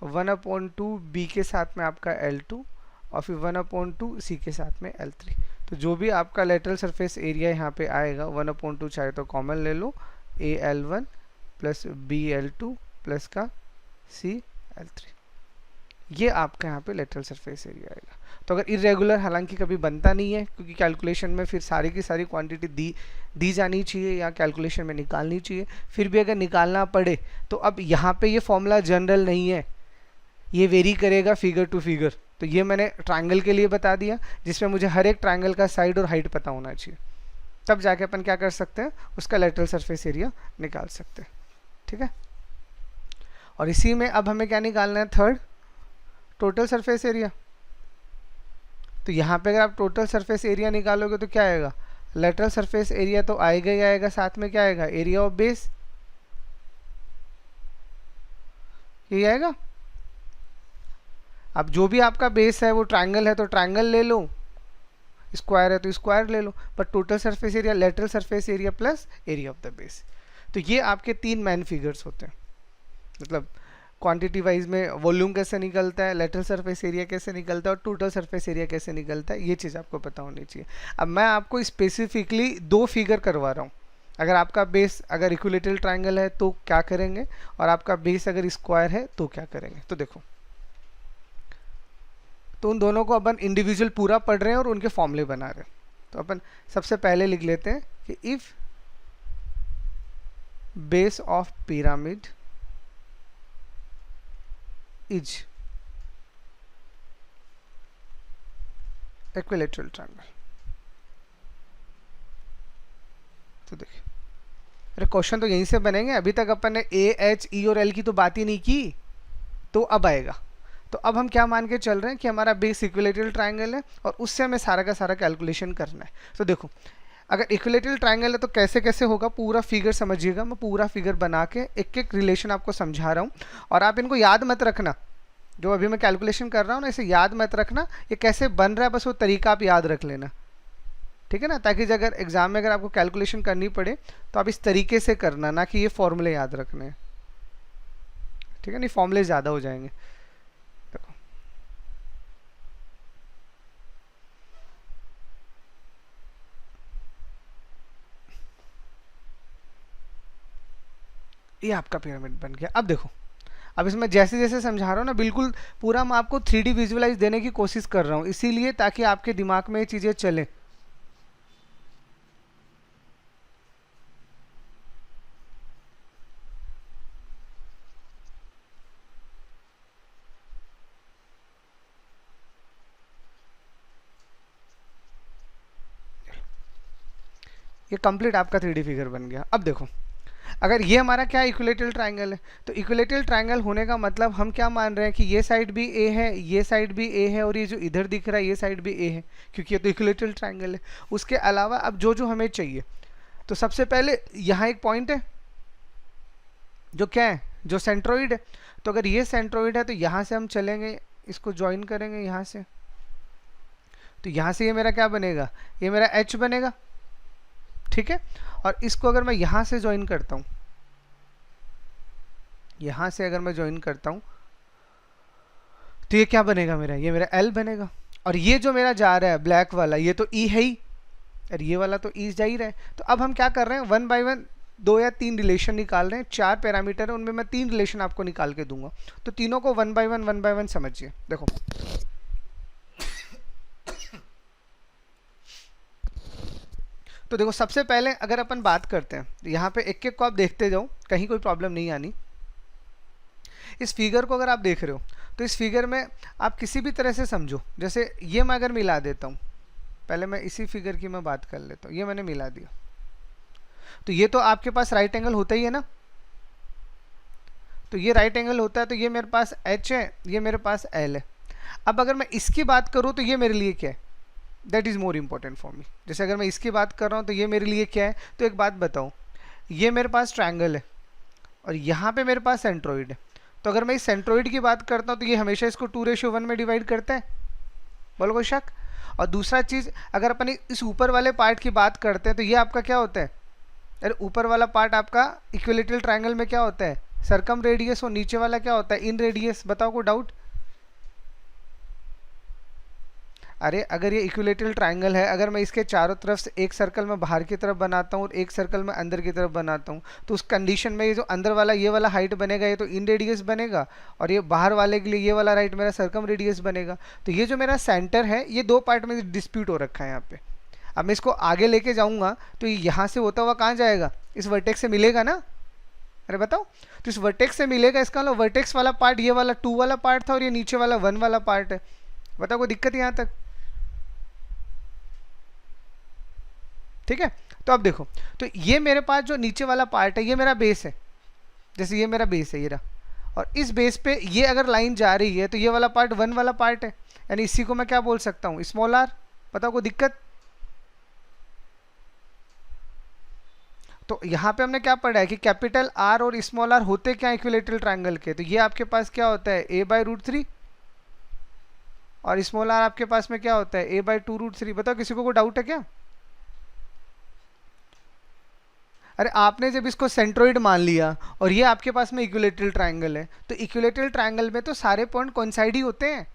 S1: 1/2 बी के साथ में आपका L2, और फिर 1/2 सी के साथ में L3। तो जो भी आपका लेटरल सरफेस एरिया यहाँ पे आएगा 1/2 चाहे तो कॉमन ले लो, AL1 प्लस BL2 प्लस का CL3, ये आपका यहाँ पे लेटरल सरफेस एरिया आएगा। तो अगर इरेगुलर हालांकि कभी बनता नहीं है, क्योंकि कैलकुलेशन में फिर सारी की सारी क्वांटिटी दी जानी चाहिए या कैलकुलेशन में निकालनी चाहिए। फिर भी अगर निकालना पड़े तो अब यहाँ पे ये फॉर्मूला जनरल नहीं है, ये वेरी करेगा फिगर टू फिगर। तो ये मैंने ट्रायंगल के लिए बता दिया, जिसमें मुझे हर एक ट्रायंगल का साइड और हाइट पता होना चाहिए, तब जाके अपन क्या कर सकते हैं, उसका लेटरल सरफेस एरिया निकाल सकते हैं, ठीक है। और इसी में अब हमें क्या निकालना है, थर्ड, टोटल सरफेस एरिया। तो यहाँ पे अगर आप टोटल सरफेस एरिया निकालोगे तो क्या आएगा, लेटरल सरफेस एरिया तो आएगा ही आएगा, साथ में क्या आएगा, एरिया ऑफ बेस, यही आएगा। अब जो भी आपका बेस है वो ट्रायंगल है तो ट्रायंगल ले लो, स्क्वायर है तो स्क्वायर ले लो, पर total surface area lateral surface area plus area of the base. तो ये आपके 3 मैन फिगर्स होते हैं, मतलब क्वांटिटी वाइज में वॉल्यूम कैसे निकलता है, लेटरल सरफेस एरिया कैसे निकलता है और टोटल सरफेस एरिया कैसे निकलता है, ये चीज़ आपको पता होनी चाहिए। अब मैं आपको स्पेसिफिकली 2 फिगर करवा रहा हूँ। अगर आपका बेस अगर इक्विलेटरल ट्रायंगल है तो क्या करेंगे, और आपका बेस अगर स्क्वायर है तो क्या करेंगे। तो देखो, तो उन दोनों को अपन इंडिविजुअल पूरा पढ़ रहे हैं और उनके फॉर्मूले बना रहे हैं। तो अपन सबसे पहले लिख लेते हैं कि if base of pyramid is equilateral triangle. तो देखिए, अरे क्वेश्चन तो यहीं से बनेंगे, अभी तक अपन ने ए एच ई और एल की तो बात ही नहीं की, तो अब आएगा। तो अब हम क्या मान के चल रहे हैं कि हमारा बेस इक्विलेटरल ट्रायंगल है और उससे हमें सारा का सारा कैलकुलेशन करना है। तो देखो, अगर इक्विलेटरल ट्रायंगल है तो कैसे कैसे होगा, पूरा फिगर समझिएगा। मैं पूरा फिगर बना के एक एक रिलेशन आपको समझा रहा हूँ, और आप इनको याद मत रखना, जो अभी मैं कैलकुलेशन कर रहा हूँ ना, इसे याद मत रखना, ये कैसे बन रहा है बस वो तरीका आप याद रख लेना, ठीक है ना, ताकि अगर एग्जाम में अगर आपको कैलकुलेशन करनी पड़े तो आप इस तरीके से करना, ना कि ये फॉर्मूले याद रखने हैं, ठीक है, नहीं फॉर्मूले ज़्यादा हो जाएंगे। देखो, ये आपका पिरामिड बन गया। अब देखो, अब इसमें जैसे जैसे समझा रहा हूँ ना, बिल्कुल पूरा मैं आपको 3D विजुअलाइज देने की कोशिश कर रहा हूँ, इसीलिए ताकि आपके दिमाग में ये चीज़ें चलें। ये कंप्लीट आपका 3D फिगर बन गया। अब देखो, अगर ये हमारा क्या इक्विलेटरल ट्रायंगल है, तो इक्विलेटरल ट्रायंगल होने का मतलब हम क्या मान रहे हैं कि ये साइड भी ए है, ये साइड भी ए है, और ये जो इधर दिख रहा है ये साइड भी ए है, क्योंकि ये तो इक्विलेटरल ट्रायंगल है। उसके अलावा अब जो जो हमें चाहिए, तो सबसे पहले यहाँ एक पॉइंट है जो क्या है, जो सेंट्रोइड है। तो अगर ये सेंट्रोइड है तो यहाँ से हम चलेंगे, इसको ज्वाइन करेंगे यहाँ से, तो यहाँ से ये मेरा क्या बनेगा, ये मेरा एच बनेगा, ठीक है। और इसको अगर मैं यहाँ से ज्वाइन करता हूँ, यहाँ से अगर मैं ज्वाइन करता हूँ, तो ये क्या बनेगा मेरा, ये मेरा एल बनेगा। और ये जो मेरा जा रहा है ब्लैक वाला, ये तो ई है ही, और ये वाला तो ई जा ही रहा है। तो अब हम क्या कर रहे हैं, 1 बाय 1 2 या 3 रिलेशन निकाल रहे हैं। 4 पैरामीटर है, उनमें मैं 3 रिलेशन आपको निकाल के दूंगा। तो तीनों को 1 बाय 1 समझिए। देखो, तो देखो, सबसे पहले अगर अपन बात करते हैं, यहाँ पे एक एक को आप देखते जाओ, कहीं कोई प्रॉब्लम नहीं आनी। इस फिगर को अगर आप देख रहे हो, तो इस फिगर में आप किसी भी तरह से समझो, जैसे ये मैं अगर मिला देता हूँ, पहले मैं इसी फिगर की मैं बात कर लेता हूँ, ये मैंने मिला दिया, तो ये तो आपके पास राइट एंगल होता ही है ना, तो ये राइट एंगल होता है, तो ये मेरे पास एच है, ये मेरे पास एल है। अब अगर मैं इसकी बात करूँ तो ये मेरे लिए क्या है, that is more important for me. जैसे अगर मैं इसकी बात कर रहा हूँ तो ये मेरे लिए क्या है, तो एक बात बताओ, ये मेरे पास ट्रायंगल है और यहाँ पे मेरे पास सेंट्रोइड है। तो अगर मैं इस सेंट्रोइड की बात करता हूँ तो ये हमेशा इसको 2:1 में डिवाइड करता है, बोलो कोई शक। और दूसरा चीज़, अगर अपन इस ऊपर वाले पार्ट की बात करते हैं तो ये आपका क्या होता है, अरे ऊपर वाला पार्ट आपका इक्विलेटरल ट्रायंगल में क्या होता है, सरकम रेडियस, और नीचे वाला क्या होता है, इन रेडियस। बताओ कोई डाउट। अरे अगर ये इक्विलेटरल ट्रायंगल है, अगर मैं इसके चारों तरफ से एक सर्कल में बाहर की तरफ बनाता हूँ और एक सर्कल में अंदर की तरफ बनाता हूँ, तो उस कंडीशन में ये जो अंदर वाला ये वाला हाइट बनेगा, ये तो इन रेडियस बनेगा, और ये बाहर वाले के लिए ये वाला राइट मेरा सरकम रेडियस बनेगा। तो ये जो मेरा सेंटर है, ये 2 पार्ट में डिस्प्यूट हो रखा है यहाँ पे। अब मैं इसको आगे लेके जाऊँगा तो ये यहाँ से होता हुआ कहाँ जाएगा, इस वर्टेक्स से मिलेगा ना। अरे बताओ, तो इस वर्टेक्स से मिलेगा, इसका मतलब वर्टेक्स वाला पार्ट ये वाला 2 वाला पार्ट था और ये नीचे वाला 1 वाला पार्ट है। बताओ कोई दिक्कत यहाँ तक, ठीक है। तो अब देखो, तो ये मेरे पास जो नीचे वाला पार्ट है ये मेरा बेस है, जैसे ये मेरा बेस है ये रहा, और इस बेस पे ये अगर लाइन जा रही है तो ये वाला पार्ट 1 वाला पार्ट है, यानी इसी को मैं क्या बोल सकता हूँ, स्मॉल आर। बताओ कोई दिक्कत। तो यहाँ पे हमने क्या पढ़ा है कि कैपिटल आर और स्मॉल आर होते क्या इक्विलेटरल ट्रायंगल के, तो ये आपके पास क्या होता है a/√3 और स्मॉल आर आपके पास में क्या होता है a/2√3। बताओ किसी को डाउट है क्या? अरे आपने जब इसको सेंट्रोइड मान लिया और ये आपके पास में इक्विलेटरल ट्रायंगल है, तो इक्विलेटरल ट्रायंगल में तो सारे पॉइंट कोइंसाइड ही होते हैं।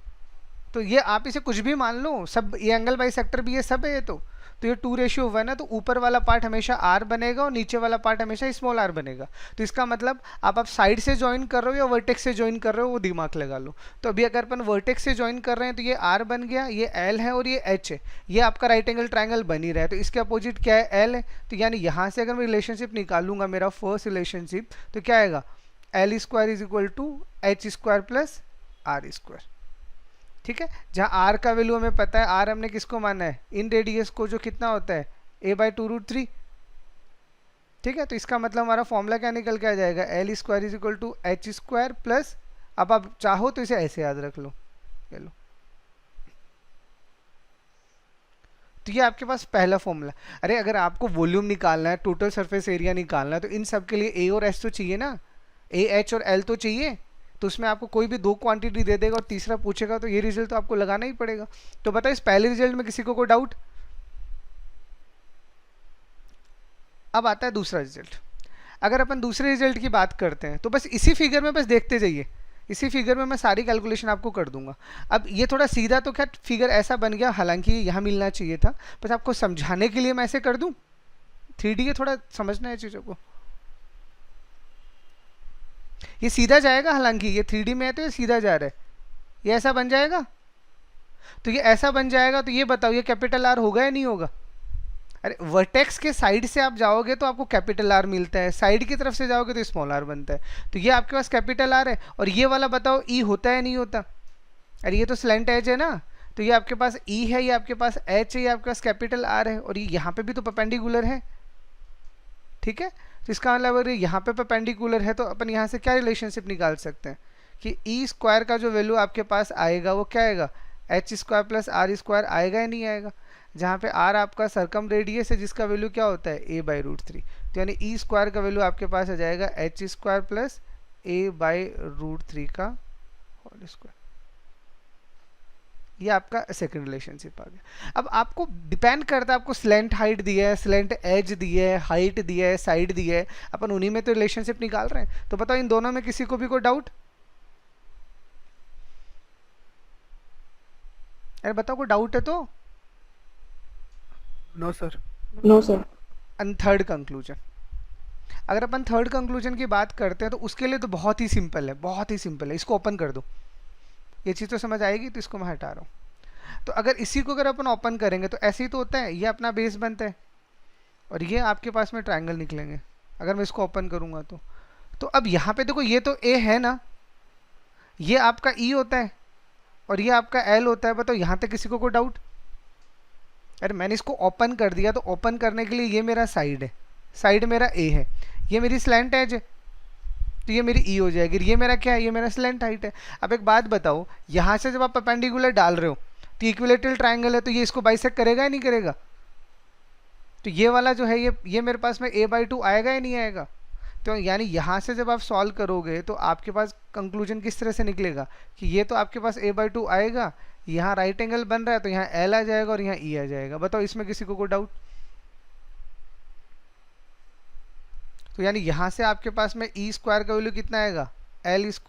S1: तो ये आप इसे कुछ भी मान लो, सब ये एंगल बाई सेक्टर भी ये सब है ये तो ये 2:1 है, तो ऊपर वाला पार्ट हमेशा आर बनेगा और नीचे वाला पार्ट हमेशा स्मॉल आर बनेगा। तो इसका मतलब आप साइड से ज्वाइन कर रहे हो या वर्टेक्स से ज्वाइन कर रहे हो वो दिमाग लगा लो। तो अभी अगर अपन वर्टेक्स से ज्वाइन कर रहे हैं तो ये आर बन गया, ये एल है और ये एच है, ये आपका राइट एंगल ट्रायंगल बन ही रहा है। तो इसके अपोजिट क्या है एल है, तो यानी यहाँ से अगर मैं रिलेशनशिप निकालूंगा मेरा फर्स्ट रिलेशनशिप, तो क्या आएगा L² = H² + R²। ठीक है, जहाँ आर का वैल्यू हमें पता है, आर हमने किसको माना है इन रेडियस को, जो कितना होता है a/2√3। ठीक है, तो इसका मतलब हमारा फॉर्मूला क्या निकल के आ जाएगा L² = H²+, अब आप चाहो तो इसे ऐसे याद रख लो, ये लो। तो ये आपके पास पहला फॉर्मूला। अरे अगर आपको वॉल्यूम निकालना है, टोटल सरफेस एरिया निकालना है, तो इन सब के लिए ए और एस तो चाहिए ना, ए एच और एल तो चाहिए। तो उसमें आपको कोई भी दो क्वांटिटी दे देगा और तीसरा पूछेगा, तो ये रिजल्ट तो आपको लगाना ही पड़ेगा। तो बताओ इस पहले रिजल्ट में किसी को कोई डाउट? अब आता है दूसरा रिजल्ट। अगर अपन दूसरे रिजल्ट की बात करते हैं तो बस इसी फिगर में बस देखते जाइए, इसी फिगर में मैं सारी कैलकुलेशन आपको कर दूंगा। अब ये थोड़ा सीधा तो क्या फिगर ऐसा बन गया, हालांकि यहाँ मिलना चाहिए था, बस आपको समझाने के लिए मैं ऐसे कर दूं। 3D है, थोड़ा समझना है चीज़ों को। ये सीधा जाएगा, हालांकि ये 3D में है तो ये सीधा जा रहा है, ये ऐसा बन जाएगा। तो ये ऐसा बन जाएगा, तो ये बताओ ये कैपिटल आर होगा या नहीं होगा? अरे वर्टेक्स के साइड से आप जाओगे तो आपको कैपिटल आर मिलता है, साइड की तरफ से जाओगे तो स्मॉल आर बनता है। तो ये आपके पास कैपिटल आर है, और ये वाला बताओ ई होता है नहीं होता? अरे ये तो स्लेंट एज है ना, तो ये आपके पास ई है, ये आपके पास एच है, ये आपके पास कैपिटल आर है, और ये यहाँ पे भी तो परपेंडिकुलर है। ठीक है, तो इसका मतलब अगर यहाँ पे परपेंडिकुलर है तो अपन यहाँ से क्या रिलेशनशिप निकाल सकते हैं कि ई² का जो वैल्यू आपके पास आएगा वो क्या आएगा H² + R² आएगा या नहीं आएगा? जहाँ पे R आपका सरकम रेडियस है जिसका वैल्यू क्या होता है a/√3। तो यानी ई² का वैल्यू आपके पास आ जाएगा H² + a/√3 का होल स्क्वायर। ये आपका सेकंड रिलेशनशिप आ गया। अब आपको डिपेंड करता है, आपको स्लेंट हाइट दिया है, स्लेंट एज दिया है, हाइट दिया है, साइड दिया है, अपन उन्हीं में तो रिलेशनशिप निकाल रहे हैं। तो बताओ इन दोनों में किसी को भी कोई डाउट? अरे बताओ कोई डाउट है तो?
S2: No sir.
S3: No sir.
S1: Third conclusion, अगर अपन थर्ड कंक्लूजन की बात करते हैं तो उसके लिए तो बहुत ही सिंपल है, बहुत ही सिंपल है। इसको ओपन कर दो, ये चीज़ तो समझ आएगी, तो इसको मैं हटा रहा हूँ। तो अगर इसी को अगर अपन ओपन करेंगे तो ऐसे ही तो होता है, ये अपना बेस बनता है और ये आपके पास में ट्रायंगल निकलेंगे अगर मैं इसको ओपन करूँगा तो अब यहाँ पे देखो ये तो ए है ना, ये आपका ई होता है और ये आपका एल होता है। बताओ यहाँ तक किसी को कोई डाउट? अरे मैंने इसको ओपन कर दिया, तो ओपन करने के लिए ये मेरा साइड है, साइड मेरा ए है, ये मेरी स्लैंट एज है, तो ये मेरी ई हो जाएगी। ये मेरा क्या है? ये मेरा स्लैंट हाइट है। अब एक बात बताओ, यहाँ से जब आप परपेंडिकुलर डाल रहे हो तो इक्विलेटरल ट्रायंगल है, तो ये इसको बाइसेक्ट करेगा या नहीं करेगा? तो ये वाला जो है ये मेरे पास में a/2 आएगा या नहीं आएगा? तो यानी यहाँ से जब आप सॉल्व करोगे तो आपके पास कंक्लूजन किस तरह से निकलेगा कि ये तो आपके पास a/2 आएगा, यहाँ राइट एंगल बन रहा है तो यहाँ L आ जाएगा और यहाँ E आ जाएगा। बताओ इसमें किसी को कोई डाउट? तो यानी यहाँ से आपके पास में E² का वैल्यू कितना आएगा L² +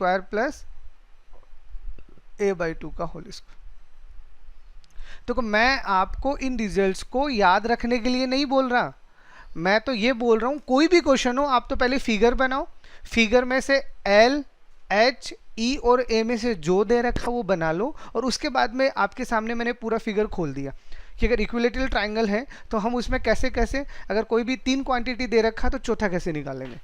S1: a/2 का होल स्क्वायर। तो मैं आपको इन रिजल्ट्स को याद रखने के लिए नहीं बोल रहा, मैं तो ये बोल रहा हूँ कोई भी क्वेश्चन हो आप तो पहले फिगर बनाओ, फिगर में से L, H, E और A में से जो दे रखा वो बना लो, और उसके बाद में आपके सामने मैंने पूरा फिगर खोल दिया कि अगर इक्विलेटरल ट्रायंगल है तो हम उसमें कैसे कैसे, अगर कोई भी 3 क्वांटिटी दे रखा तो चौथा कैसे निकालेंगे,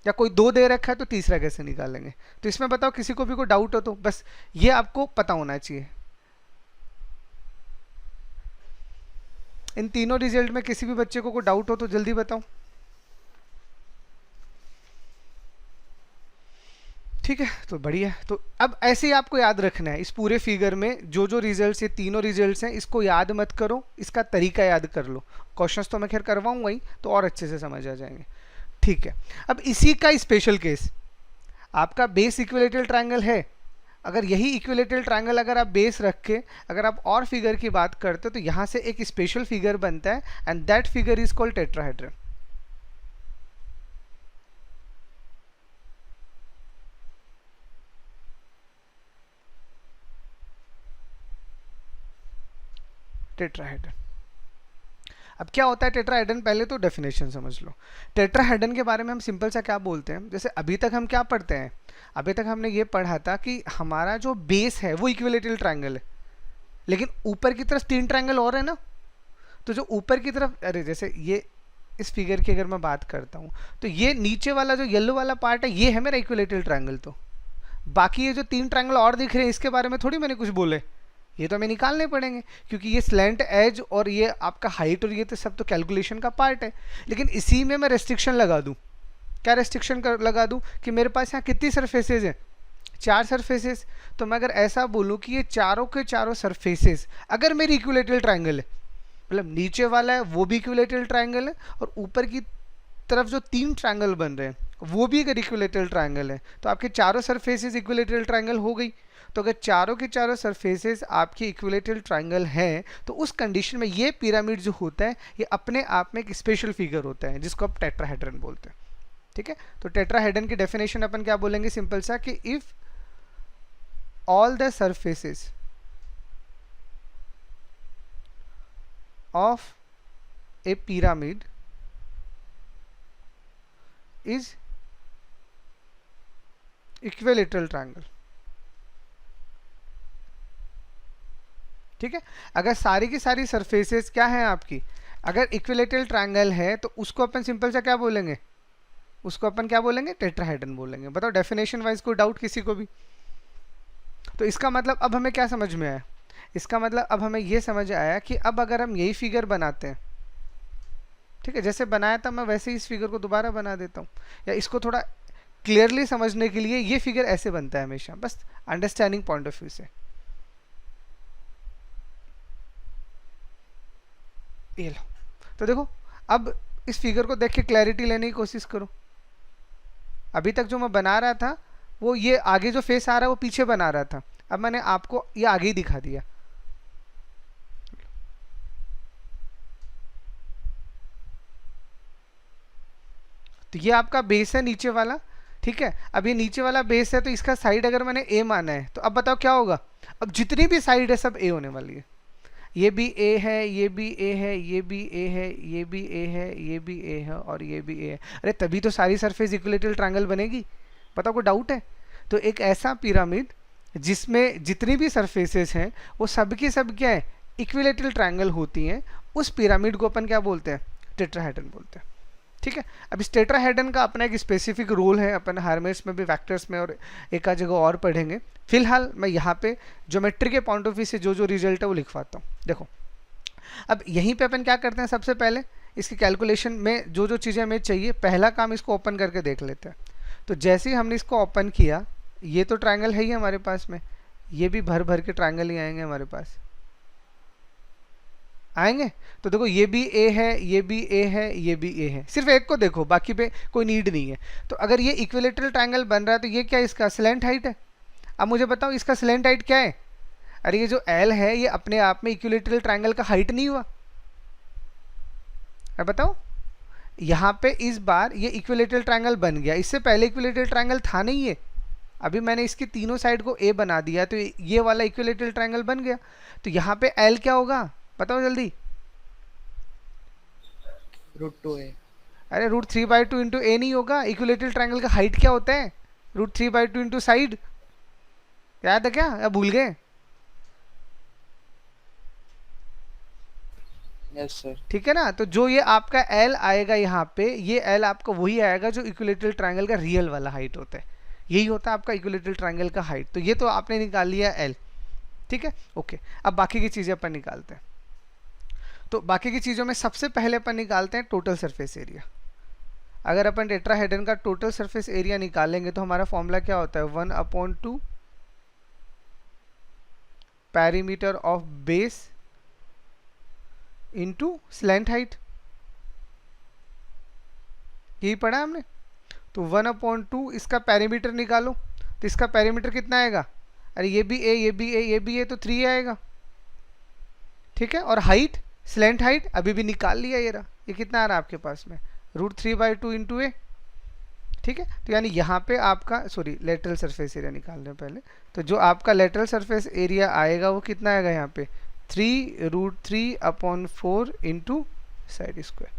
S1: या कोई 2 दे रखा है तो तीसरा कैसे निकालेंगे। तो इसमें बताओ किसी को भी कोई डाउट हो तो बस ये आपको पता होना चाहिए। इन तीनों रिजल्ट में किसी भी बच्चे को कोई डाउट हो तो जल्दी बताओ। ठीक है, तो बढ़िया। तो अब ऐसे ही आपको याद रखना है, इस पूरे फिगर में जो जो रिजल्ट्स, ये तीनों रिजल्ट्स हैं, इसको याद मत करो, इसका तरीका याद कर लो। क्वेश्चंस तो मैं खैर करवाऊंगा ही, तो और अच्छे से समझ आ जाएंगे। ठीक है, अब इसी का स्पेशल केस, आपका बेस इक्विलेटरल ट्रायंगल है, अगर यही इक्विलेटरल ट्रायंगल अगर आप बेस रख के अगर आप और फिगर की बात करते हो, तो यहाँ से एक स्पेशल फिगर बनता है, and that figure is called tetrahedron. Tetrahedron. अब क्या होता है टेट्राहेड्रन, पहले तो डेफिनेशन समझ लो। टेट्राहेड्रन के बारे में हम सिंपल सा क्या बोलते हैं, जैसे अभी तक हम क्या पढ़ते हैं, अभी तक हमने ये पढ़ा था कि हमारा जो बेस है वो इक्विलेटरल ट्रायंगल है, लेकिन ऊपर की तरफ तीन ट्रायंगल और है ना। तो जो ऊपर की तरफ, अरे जैसे ये इस फिगर की अगर मैं बात करता हूँ, तो ये नीचे वाला जो येलो वाला पार्ट है, ये है मेरा इक्विलेटरल ट्रायंगल। तो बाकी ये जो तीन ट्रायंगल और दिख रहे हैं, इसके बारे में थोड़ी मैंने कुछ बोले, ये तो हमें निकालने पड़ेंगे, क्योंकि ये स्लैंट एज और ये आपका हाइट और ये तो सब तो कैलकुलेशन का पार्ट है। लेकिन इसी में मैं रेस्ट्रिक्शन लगा दूं, क्या रेस्ट्रिक्शन लगा दूं कि मेरे पास यहाँ कितनी सरफेसेज हैं, 4 सरफेसेस। तो मैं अगर ऐसा बोलूँ कि ये चारों के चारों सरफेसेस अगर मेरी इक्विलेटरल ट्रायंगल है, मतलब नीचे वाला है वो भी इक्विलेटरल ट्रायंगल है, और ऊपर की तरफ जो तीन ट्रायंगल बन रहे हैं वो भी अगर इक्विलेटरल ट्रायंगल है, तो आपके चारों सरफेसेस इक्विलेटरल ट्रायंगल हो गई। तो अगर चारों के चारों सरफेसेस आपकी इक्विलेटरल ट्रायंगल हैं, तो उस कंडीशन में ये पिरामिड जो होता है, ये अपने आप में एक स्पेशल फिगर होता है, जिसको आप टेट्राहेड्रन बोलते हैं। ठीक है, तो टेट्राहेड्रन की डेफिनेशन अपन क्या बोलेंगे, सिंपल सा, कि if all the surfaces of a pyramid is equilateral triangle. ठीक है, अगर सारी की सारी सरफेसेस क्या है आपकी, अगर इक्विलेटरल ट्रायंगल है, तो उसको अपन सिंपल सा क्या बोलेंगे, उसको अपन क्या बोलेंगे, टेट्राहेड्रन बोलेंगे। बताओ डेफिनेशन वाइज कोई डाउट किसी को भी। तो इसका मतलब अब हमें क्या समझ में आया, इसका मतलब अब हमें ये समझ आया कि अब अगर हम यही फिगर बनाते हैं, ठीक है, जैसे बनाया था मैं वैसे ही इस फिगर को दोबारा बना देता हूँ, या इसको थोड़ा क्लियरली समझने के लिए ये फिगर ऐसे बनता है हमेशा, बस अंडरस्टैंडिंग पॉइंट ऑफ व्यू से। ये लो, तो देखो अब इस फिगर को देख के क्लैरिटी लेने की कोशिश करो। अभी तक जो मैं बना रहा था, वो ये आगे जो फेस आ रहा है वो पीछे बना रहा था, अब मैंने आपको ये आगे ही दिखा दिया। तो ये आपका बेस है नीचे वाला, ठीक है। अब ये नीचे वाला बेस है, तो इसका साइड अगर मैंने ए माना है, तो अब बताओ क्या होगा, अब जितनी भी साइड है सब ए होने वाली है। ये भी ए है, ये भी ए है, ये भी ए है, ये भी ए है, ये भी ए है, और ये भी ए है। अरे तभी तो सारी सरफेस इक्विलेटरल ट्रायंगल बनेगी। बताओ कोई डाउट है। तो एक ऐसा पिरामिड जिसमें जितनी भी सरफेसेस हैं वो सब की सब क्या है, इक्विलेटरल ट्रायंगल होती हैं, उस पिरामिड को अपन क्या बोलते हैं, टेट्राहेड्रन बोलते हैं। ठीक है, अब इस टेट्राहेड्रन का अपना एक स्पेसिफिक रोल है, अपन हार्मेस में भी, वेक्टर्स में और एक आध जगह और पढ़ेंगे। फिलहाल मैं यहाँ पे ज्योमेट्री के पॉइंट ऑफ व्यू से जो जो रिजल्ट है वो लिखवाता हूँ। देखो अब यहीं पे अपन क्या करते हैं, सबसे पहले इसकी कैलकुलेशन में जो जो चीज़ें हमें चाहिए, पहला काम इसको ओपन करके देख लेते हैं। तो जैसे ही हमने इसको ओपन किया, ये तो ट्रायंगल है ही हमारे पास में, ये भी भर भर के ट्रायंगल ही आएंगे हमारे पास, आएंगे। तो देखो ये भी ए है, ये भी ए है, ये भी ए है, सिर्फ एक को देखो, बाकी पे कोई नीड नहीं है। तो अगर ये इक्विलेटरल ट्रायंगल बन रहा है, तो ये क्या इसका स्लैंट हाइट है। अब मुझे बताओ इसका स्लैंट हाइट क्या है। अरे ये जो एल है, ये अपने आप में इक्विलेटरल ट्रायंगल का हाइट नहीं हुआ। अब बताओ, यहाँ पे इस बार ये इक्विलेटरल ट्रायंगल बन गया, इससे पहले इक्विलेटरल ट्रायंगल था नहीं ये, अभी मैंने इसकी तीनों साइड को ए बना दिया, तो ये वाला इक्विलेटरल ट्रायंगल बन गया। तो यहाँ पे एल क्या होगा, बताओ जल्दी।
S3: √2a।
S1: अरे √3/2 इंटू ए नहीं होगा, इक्विलेटरल ट्रायंगल का हाइट क्या होता है, √3/2 इंटू साइड। याद है क्या, या भूल गए।
S3: Yes sir.
S1: ठीक है ना, तो जो ये आपका एल आएगा यहाँ पे, ये एल आपका वही आएगा जो इक्विलेटरल ट्रायंगल का रियल वाला हाइट होता है, यही होता है आपका इक्विलेटरल ट्रायंगल का हाइट। तो ये तो आपने निकाल लिया एल, ठीक है, ओके। अब बाकी की चीज़ें अपन निकालते हैं। तो बाकी की चीज़ों में सबसे पहले अपन निकालते हैं टोटल सरफेस एरिया। अगर अपन टेट्राहेड्रन का टोटल सरफेस एरिया निकालेंगे तो हमारा फॉर्मूला क्या होता है, 1/2 perimeter of base into slant height. यही पढ़ा है हमने। तो 1/2 इसका पेरीमीटर निकालो, तो इसका पेरीमीटर कितना आएगा, अरे ये भी ए, ये भी ए, ये भी ए, तो 3 आएगा। ठीक है, और हाइट, स्लैंट हाइट अभी भी निकाल लिया, ये रहा, ये कितना आ रहा है आपके पास में, √3/2 इंटू ए। ठीक है, तो यानी यहाँ पे आपका, सॉरी लेटरल सरफेस एरिया निकाल रहे हैं पहले, तो जो आपका लेटरल सरफेस एरिया आएगा वो कितना आएगा यहाँ पे, 3√3/4 इंटू साइड स्क्वायर।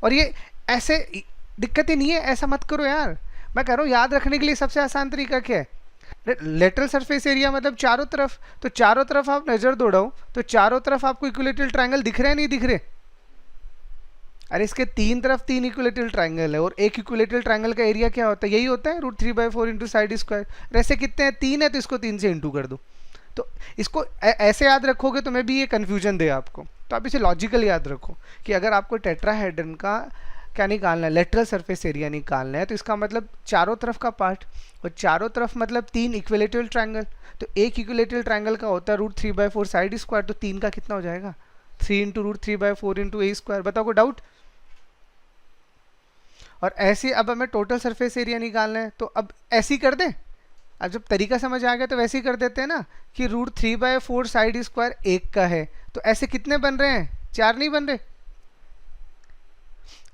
S1: और ये ऐसे दिक्कत ही नहीं है, ऐसा मत करो यार, मैं कह रहा हूँ याद रखने के लिए सबसे आसान तरीका क्या है, लेटरल सरफेस एरिया मतलब चारों तरफ, तो चारों तरफ आप नजर दौड़ाओ तो चारों तरफ आपको इक्विलेटरल ट्रायंगल दिख रहे हैं, नहीं दिख रहे, अरे इसके तीन तरफ 3 इक्विलेटरल ट्रायंगल है, और एक इक्विलेटरल ट्रायंगल का एरिया क्या होता है, यही होता है √3/4 इंटू साइड स्क्वायर। ऐसे कितने हैं, 3 है, तो इसको 3 से इंटू कर दो। तो इसको ऐसे याद रखोगे तो मैं भी ये कन्फ्यूजन दे आपको, तो आप इसे लॉजिकल याद रखो कि अगर आपको टेट्राहेड्रन का क्या निकालना है, लेटरल सरफेस एरिया निकालना है, तो इसका मतलब चारों तरफ का पार्ट, और चारों तरफ मतलब 3 इक्विलेटरल ट्रायंगल, तो एक इक्विलेटरल ट्रायंगल का होता है √3/4 साइड स्क्वायर, तो 3 का कितना हो जाएगा, 3 इंटू √3/4 इंटू ए स्क्वायर। बताओ कोई डाउट। और ऐसे अब हमें टोटल सरफेस एरिया निकालना है, तो अब ऐसे ही कर दें, अब जब तरीका समझ आ गया तो वैसे ही कर देते हैं ना, कि √3/4 साइड स्क्वायर 1 का है, तो ऐसे कितने बन रहे हैं, 4 नहीं बन रहे।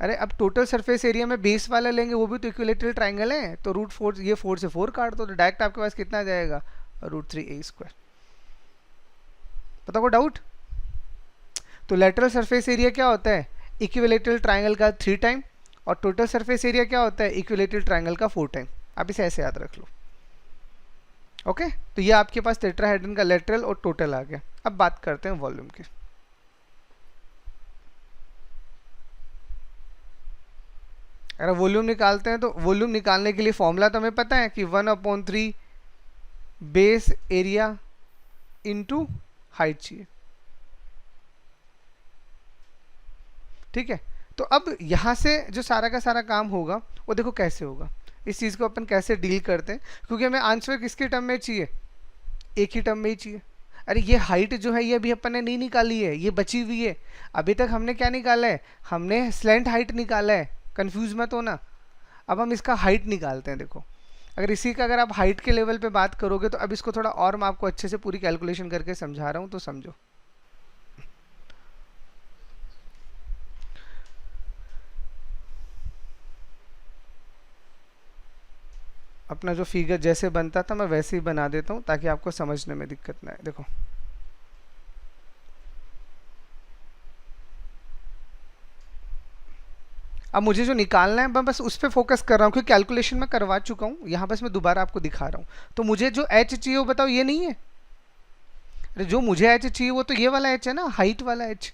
S1: अरे अब टोटल सरफेस एरिया में बेस वाला लेंगे, वो भी तो इक्विलेटरल ट्रायंगल है, तो √4, ये 4 से 4 काट दो, तो डायरेक्ट आपके पास कितना आ जाएगा, √3a²। बताओ कोई डाउट। तो लेटरल सरफेस एरिया क्या होता है, इक्विलेटरल ट्रायंगल का 3 टाइम, और टोटल सरफेस एरिया क्या होता है, इक्विलेटरल ट्रायंगल का 4 टाइम। आप इसे ऐसे याद रख लो। ओके, तो ये आपके पास टेट्राहेड्रन का लेटरल और टोटल आ गया। अब बात करते हैं वॉल्यूम की। अगर वॉल्यूम निकालते हैं तो वॉल्यूम निकालने के लिए फॉर्मूला तो हमें पता है कि 1/3 बेस एरिया इनटू हाइट चाहिए। ठीक है, तो अब यहाँ से जो सारा का सारा काम होगा वो देखो कैसे होगा, इस चीज़ को अपन कैसे डील करते हैं, क्योंकि हमें आंसर किसके टर्म में चाहिए, एक ही टर्म में ही चाहिए। अरे ये हाइट जो है ये अभी अपन ने नहीं निकाली है, ये बची हुई है। अभी तक हमने क्या निकाला है, हमने स्लैंट हाइट निकाला है, कंफ्यूज मत होना। अब हम इसका हाइट निकालते हैं। देखो अगर इसी का अगर आप हाइट के लेवल पे बात करोगे तो अब इसको थोड़ा और मैं आपको अच्छे से पूरी कैलकुलेशन करके समझा रहा हूँ, तो समझो। अपना जो फिगर जैसे बनता था मैं वैसे ही बना देता हूँ ताकि आपको समझने में दिक्कत ना आए। देखो अब मुझे जो निकालना है मैं बस उस पर फोकस कर रहा हूँ, क्योंकि कैलकुलेशन में करवा चुका हूँ, यहाँ बस मैं दोबारा आपको दिखा रहा हूँ। तो मुझे जो एच चाहिए वो बताओ, ये नहीं है। अरे जो मुझे एच चाहिए वो तो ये वाला एच है ना, हाइट वाला एच।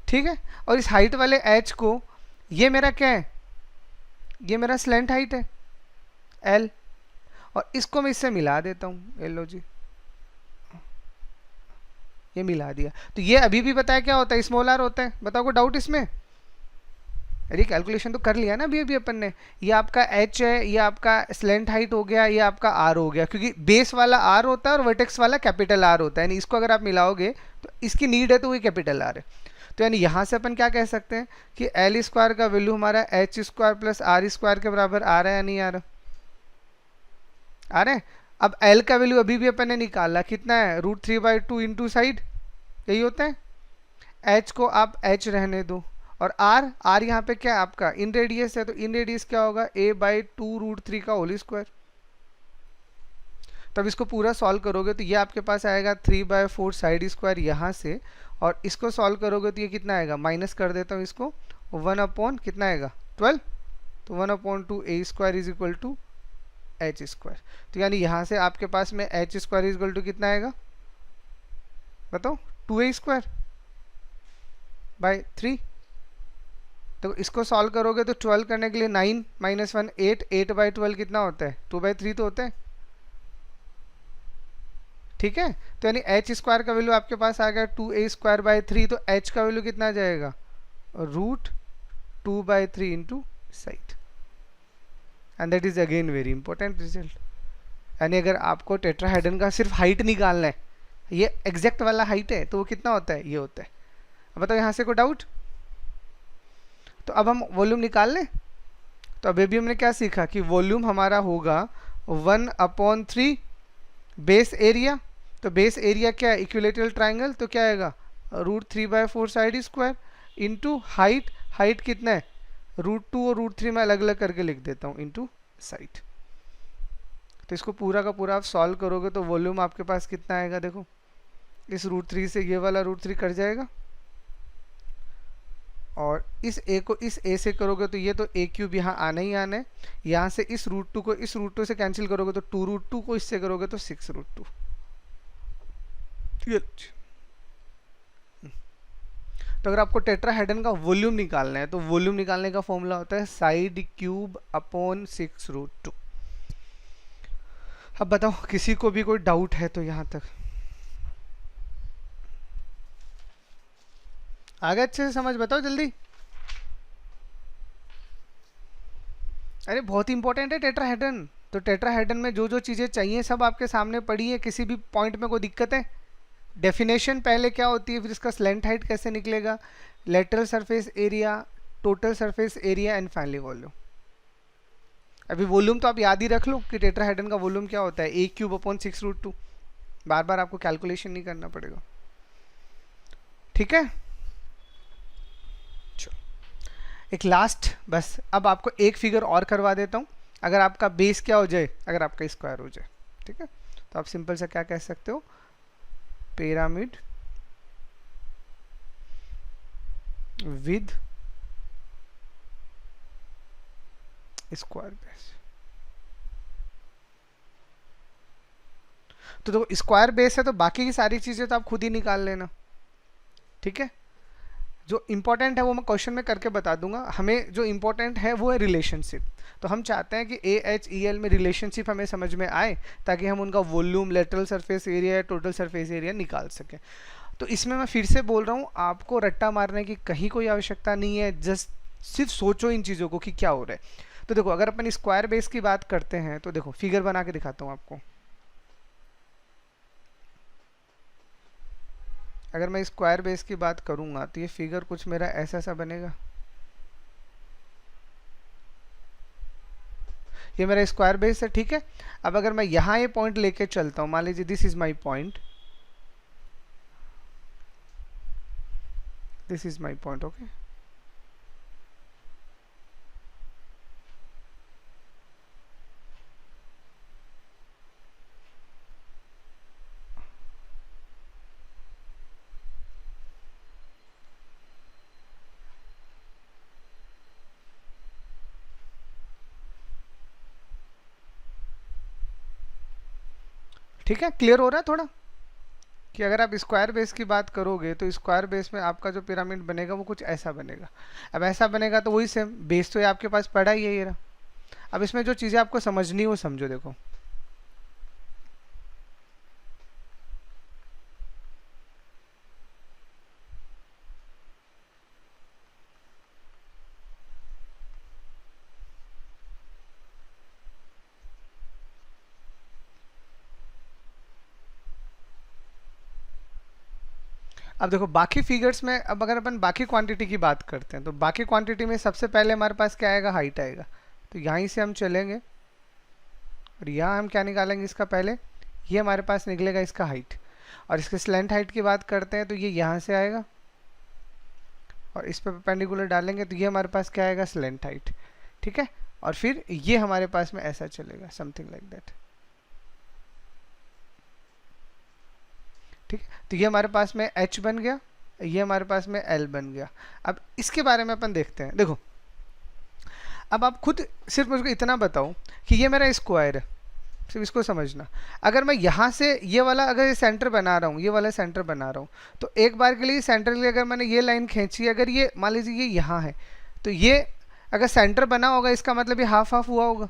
S1: ठीक है, और इस हाइट वाले एच को, ये मेरा क्या है, ये मेरा स्लैंट हाइट है एल, और इसको मैं इससे मिला देता हूँ, ये लो जी, ये मिला दिया। तो ये अभी भी बताया क्या होता है, स्मॉल आर होता है। बताओ कोई डाउट इसमें। अरे कैलकुलेशन तो कर लिया ना अभी अभी अपन ने। ये आपका एच है, ये आपका स्लैंट हाइट हो गया, ये आपका आर हो गया, क्योंकि बेस वाला आर होता है और वर्टेक्स वाला कैपिटल आर होता है, यानी इसको अगर आप मिलाओगे तो इसकी नीड है तो वही कैपिटल आर है। तो यानी यहाँ से अपन क्या कह सकते हैं कि एल स्क्वायर का वैल्यू हमारा H square plus R square के बराबर आ रहा है या नहीं आ रहा, आ रहा है। अब एल का वैल्यू अभी भी अपन ने निकाला, कितना है, √3/2 इंटू साइड, यही होता है। एच को आप एच रहने दो, और आर, आर यहाँ पे क्या है आपका इन रेडियस है, तो इन रेडियस क्या होगा, a/2 √3 का होल स्क्वायर। तब इसको पूरा सॉल्व करोगे तो ये आपके पास आएगा 3/4 साइड स्क्वायर यहाँ से, और इसको सॉल्व करोगे तो ये कितना आएगा, माइनस कर देता हूँ इसको, 1 कितना आएगा 12, तो 1/2 a² is equal to H square. तो यानी यहाँ से आपके पास में H square is equal to कितना आएगा, बताओ, 2a² बाय 3। तो इसको सॉल्व करोगे तो 12 करने के लिए 9 - 1 8, 8/12 कितना होता है, 2/3 तो होता है। ठीक है, तो यानी एच स्क्वायर का वैल्यू आपके पास आ गया 2a² बाय 3, तो एच का वैल्यू कितना आ जाएगा, 2/3 into side, and that is again very important result. यानी अगर आपको टेट्राहेड्रन का सिर्फ हाइट निकालना है, ये एग्जैक्ट वाला हाइट है, तो वो कितना होता है, ये होता है। अब बताओ यहाँ से कोई डाउट? तो अब हम वॉल्यूम निकाल लें। तो अभी भी हमने क्या सीखा कि वॉल्यूम हमारा होगा 1/3 बेस एरिया। तो बेस एरिया क्या है, इक्विलेटरल ट्राइंगल, तो क्या आएगा √3/4 side square into height. Height कितना है, √2 और √3 में अलग अलग करके लिख देता हूँ, इंटू साइड। तो इसको पूरा का पूरा आप सॉल्व करोगे तो वॉल्यूम आपके पास कितना आएगा, देखो इस √3 से ये वाला √3 कट जाएगा, और इस a को इस a से करोगे तो ये तो a³ यहाँ आना ही आना है। यहाँ से इस √2 को इस √2 से कैंसिल करोगे तो 2√2 को इससे करोगे तो 6√2। तो अगर आपको टेट्राहेड्रन का वॉल्यूम निकालना है तो वॉल्यूम निकालने का फॉर्मूला होता है साइड क्यूब अपॉन 6√2। अब बताओ किसी को भी कोई डाउट है तो यहाँ तक आगे अच्छे से समझ, बताओ जल्दी। अरे बहुत इंपॉर्टेंट है टेट्राहेड्रन। तो टेट्राहेड्रन में जो जो चीज़ें चाहिए सब आपके सामने पड़ी है। किसी भी पॉइंट में कोई दिक्कत है? डेफिनेशन पहले क्या होती है, फिर इसका स्लेंट हाइट कैसे निकलेगा, lateral surface area, total surface area and finally volume. अभी वॉल्यूम तो आप याद ही रख लो कि टेट्राहेड्रन का वॉल्यूम क्या होता है, a³ अपॉन 6√2। बार बार आपको कैलकुलेशन नहीं करना पड़ेगा, ठीक है। एक लास्ट बस, अब आपको एक फिगर और करवा देता हूँ। अगर आपका बेस क्या हो जाए, अगर आपका स्क्वायर हो जाए, ठीक है, तो आप सिंपल से क्या कह सकते हो, पिरामिड विद स्क्वायर बेस। तो देखो स्क्वायर बेस है तो बाकी की सारी चीजें तो आप खुद ही निकाल लेना, ठीक है। जो इंपॉर्टेंट है वो मैं क्वेश्चन में करके बता दूंगा। हमें जो इंपॉर्टेंट है वो है रिलेशनशिप। तो हम चाहते हैं कि AHEL में रिलेशनशिप हमें समझ में आए ताकि हम उनका वॉल्यूम, लेटरल सरफेस एरिया या टोटल सरफेस एरिया निकाल सकें। तो इसमें मैं फिर से बोल रहा हूँ, आपको रट्टा मारने की कहीं कोई आवश्यकता नहीं है, जस्ट सिर्फ सोचो इन चीज़ों को कि क्या हो रहा है। तो देखो अगर अपन स्क्वायर बेस की बात करते हैं तो देखो फिगर बना के दिखाता हूँ आपको। अगर मैं स्क्वायर बेस की बात करूंगा तो ये फिगर कुछ मेरा ऐसा सा बनेगा। ये मेरा स्क्वायर बेस है, ठीक है। अब अगर मैं यहाँ ये पॉइंट लेके चलता हूँ, मान लीजिए this is my point, this is my point, okay. ठीक है, क्लियर हो रहा है थोड़ा कि अगर आप स्क्वायर बेस की बात करोगे तो स्क्वायर बेस में आपका जो पिरामिड बनेगा वो कुछ ऐसा बनेगा। अब ऐसा बनेगा तो वही सेम बेस तो ये आपके पास पड़ा ही है, ये रहा। अब इसमें जो चीज़ें आपको समझनी है वो समझो, देखो अब देखो बाकी फिगर्स में, अब अगर अपन बाकी क्वांटिटी की बात करते हैं तो बाकी क्वांटिटी में सबसे पहले हमारे पास क्या आएगा, हाइट आएगा। तो यहीं से हम चलेंगे और यहाँ हम क्या निकालेंगे इसका, पहले ये हमारे पास निकलेगा इसका हाइट। और इसके स्लेंट हाइट की बात करते हैं तो ये यहाँ से आएगा और इस पर परपेंडिकुलर डालेंगे तो ये हमारे पास क्या आएगा, स्लेंट हाइट, ठीक है। और फिर ये हमारे पास में ऐसा चलेगा, समथिंग लाइक दैट, ठीक है। तो ये हमारे पास में h बन गया, ये हमारे पास में l बन गया। अब इसके बारे में अपन देखते हैं। देखो अब आप खुद सिर्फ मुझको इतना बताओ कि ये मेरा स्क्वायर है, सिर्फ इसको समझना। अगर मैं यहाँ से ये वाला अगर ये सेंटर बना रहा हूँ, ये वाला सेंटर बना रहा हूँ, तो एक बार के लिए सेंटर के लिए अगर मैंने ये लाइन खींची, अगर ये मान लीजिए ये यहाँ है, तो ये अगर सेंटर बना होगा इसका मतलब ये हाफ हाफ हुआ होगा।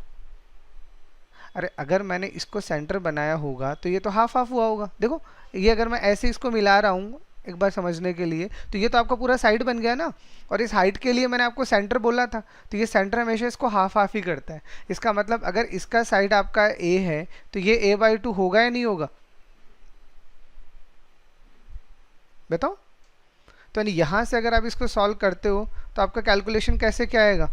S1: अरे अगर मैंने इसको सेंटर बनाया होगा तो ये तो हाफ हाफ हुआ होगा। देखो ये अगर मैं ऐसे इसको मिला रहा हूँ एक बार समझने के लिए। तो ये तो आपका पूरा साइड बन गया ना, और इस हाइट के लिए मैंने आपको सेंटर बोला था, तो ये सेंटर हमेशा इसको हाफ हाफ ही करता है। इसका मतलब अगर इसका साइड आपका ए है तो ये a/2 होगा या नहीं होगा, बताओ। तो यानी यहाँ से अगर आप इसको सॉल्व करते हो तो आपका कैलकुलेशन कैसे क्या आएगा,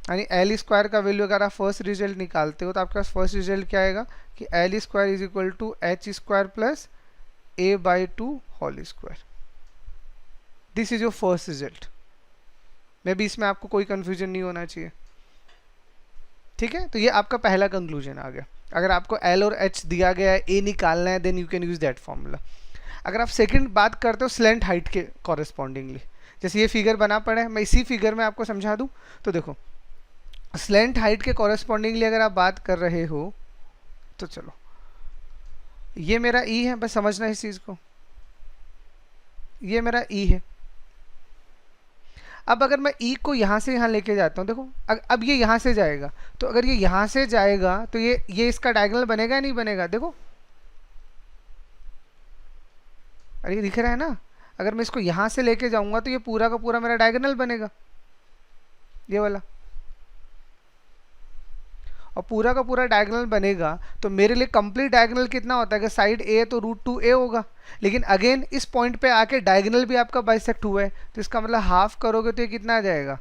S1: यानी एल स्क्वायर का वैल्यू अगर आप फर्स्ट रिजल्ट निकालते हो तो आपके पास फर्स्ट रिजल्ट क्या आएगा कि L square is equal to H square plus a/2 whole square. This is your first result. May be इसमें आपको कोई कंफ्यूजन नहीं होना चाहिए, ठीक है। तो ये आपका पहला कंक्लूजन आ गया। अगर आपको एल और एच दिया गया है, ए निकालना है, then you can use that formula. अगर आप सेकंड बात करते हो स्लेंट हाइट के कॉरेस्पॉन्डिंगली, जैसे ये फिगर बना पड़ा है, मैं इसी फिगर में आपको समझा दूं। तो देखो स्लेंट हाइट के कॉरेस्पॉन्डिंगली अगर आप बात कर रहे हो तो चलो ये मेरा ई है, बस समझना इस चीज़ को, ये मेरा ई है। अब अगर मैं ई को यहाँ से यहाँ लेके जाता हूँ, देखो अब ये यहाँ से जाएगा, तो अगर ये यहाँ से जाएगा तो ये इसका डायगोनल बनेगा या नहीं बनेगा, देखो अरे ये दिख रहा है ना। अगर मैं इसको यहाँ से लेके जाऊंगा तो ये पूरा का पूरा मेरा डायगोनल बनेगा, ये वाला, और पूरा का पूरा डायगोनल बनेगा तो मेरे लिए कंप्लीट डायगोनल कितना होता है, अगर साइड ए तो √2a होगा। लेकिन अगेन इस पॉइंट पे आके डायगोनल भी आपका बाइसेक्ट हुआ है, तो इसका मतलब हाफ करोगे तो ये कितना आ जाएगा,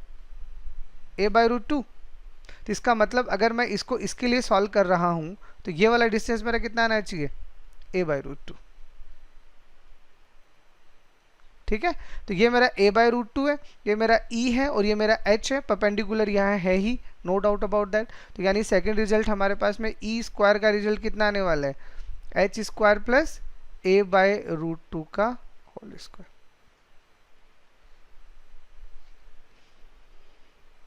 S1: a/√2। तो इसका मतलब अगर मैं इसको इसके लिए सॉल्व कर रहा हूँ तो ये वाला डिस्टेंस मेरा कितना आना चाहिए, a/√2, ठीक है। तो ये मेरा a/√2 है, ये मेरा e है और ये मेरा h है, परपेंडिकुलर यहाँ है ही, नो डाउट अबाउट दैट। तो यानी सेकंड रिजल्ट हमारे पास में e स्क्वायर का रिजल्ट कितना आने वाला है, h स्क्वायर प्लस a/√2 का होल स्क्वायर,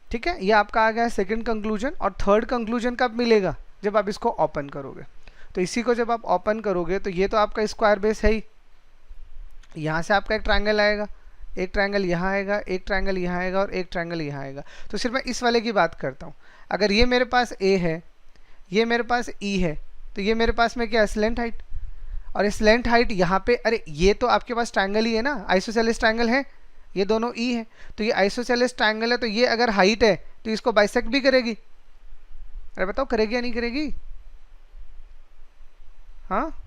S1: ठीक है। ये आपका आ गया सेकंड कंक्लूजन। और थर्ड कंक्लूजन कब मिलेगा, जब आप इसको ओपन करोगे। तो इसी को जब आप ओपन करोगे तो ये तो आपका स्क्वायर बेस है ही, यहाँ से आपका एक ट्रायंगल आएगा, एक ट्रायंगल यहाँ आएगा, एक ट्रायंगल यहाँ आएगा और एक ट्रायंगल यहाँ आएगा। तो सिर्फ मैं इस वाले की बात करता हूँ। अगर ये मेरे पास ए है, ये मेरे पास ई है, तो ये मेरे पास में क्या है, स्लेंट हाइट। और स्लेंट हाइट यहाँ पे, अरे ये तो आपके पास ट्रायंगल ही है ना, आइसोसेलेस ट्रायंगल है, ये दोनों ई है। तो ये आइसोसेलेस ट्रायंगल है, तो ये अगर हाइट है तो इसको बाइसेक्ट भी करेगी। अरे बताओ करेगी या नहीं करेगी, हाँ।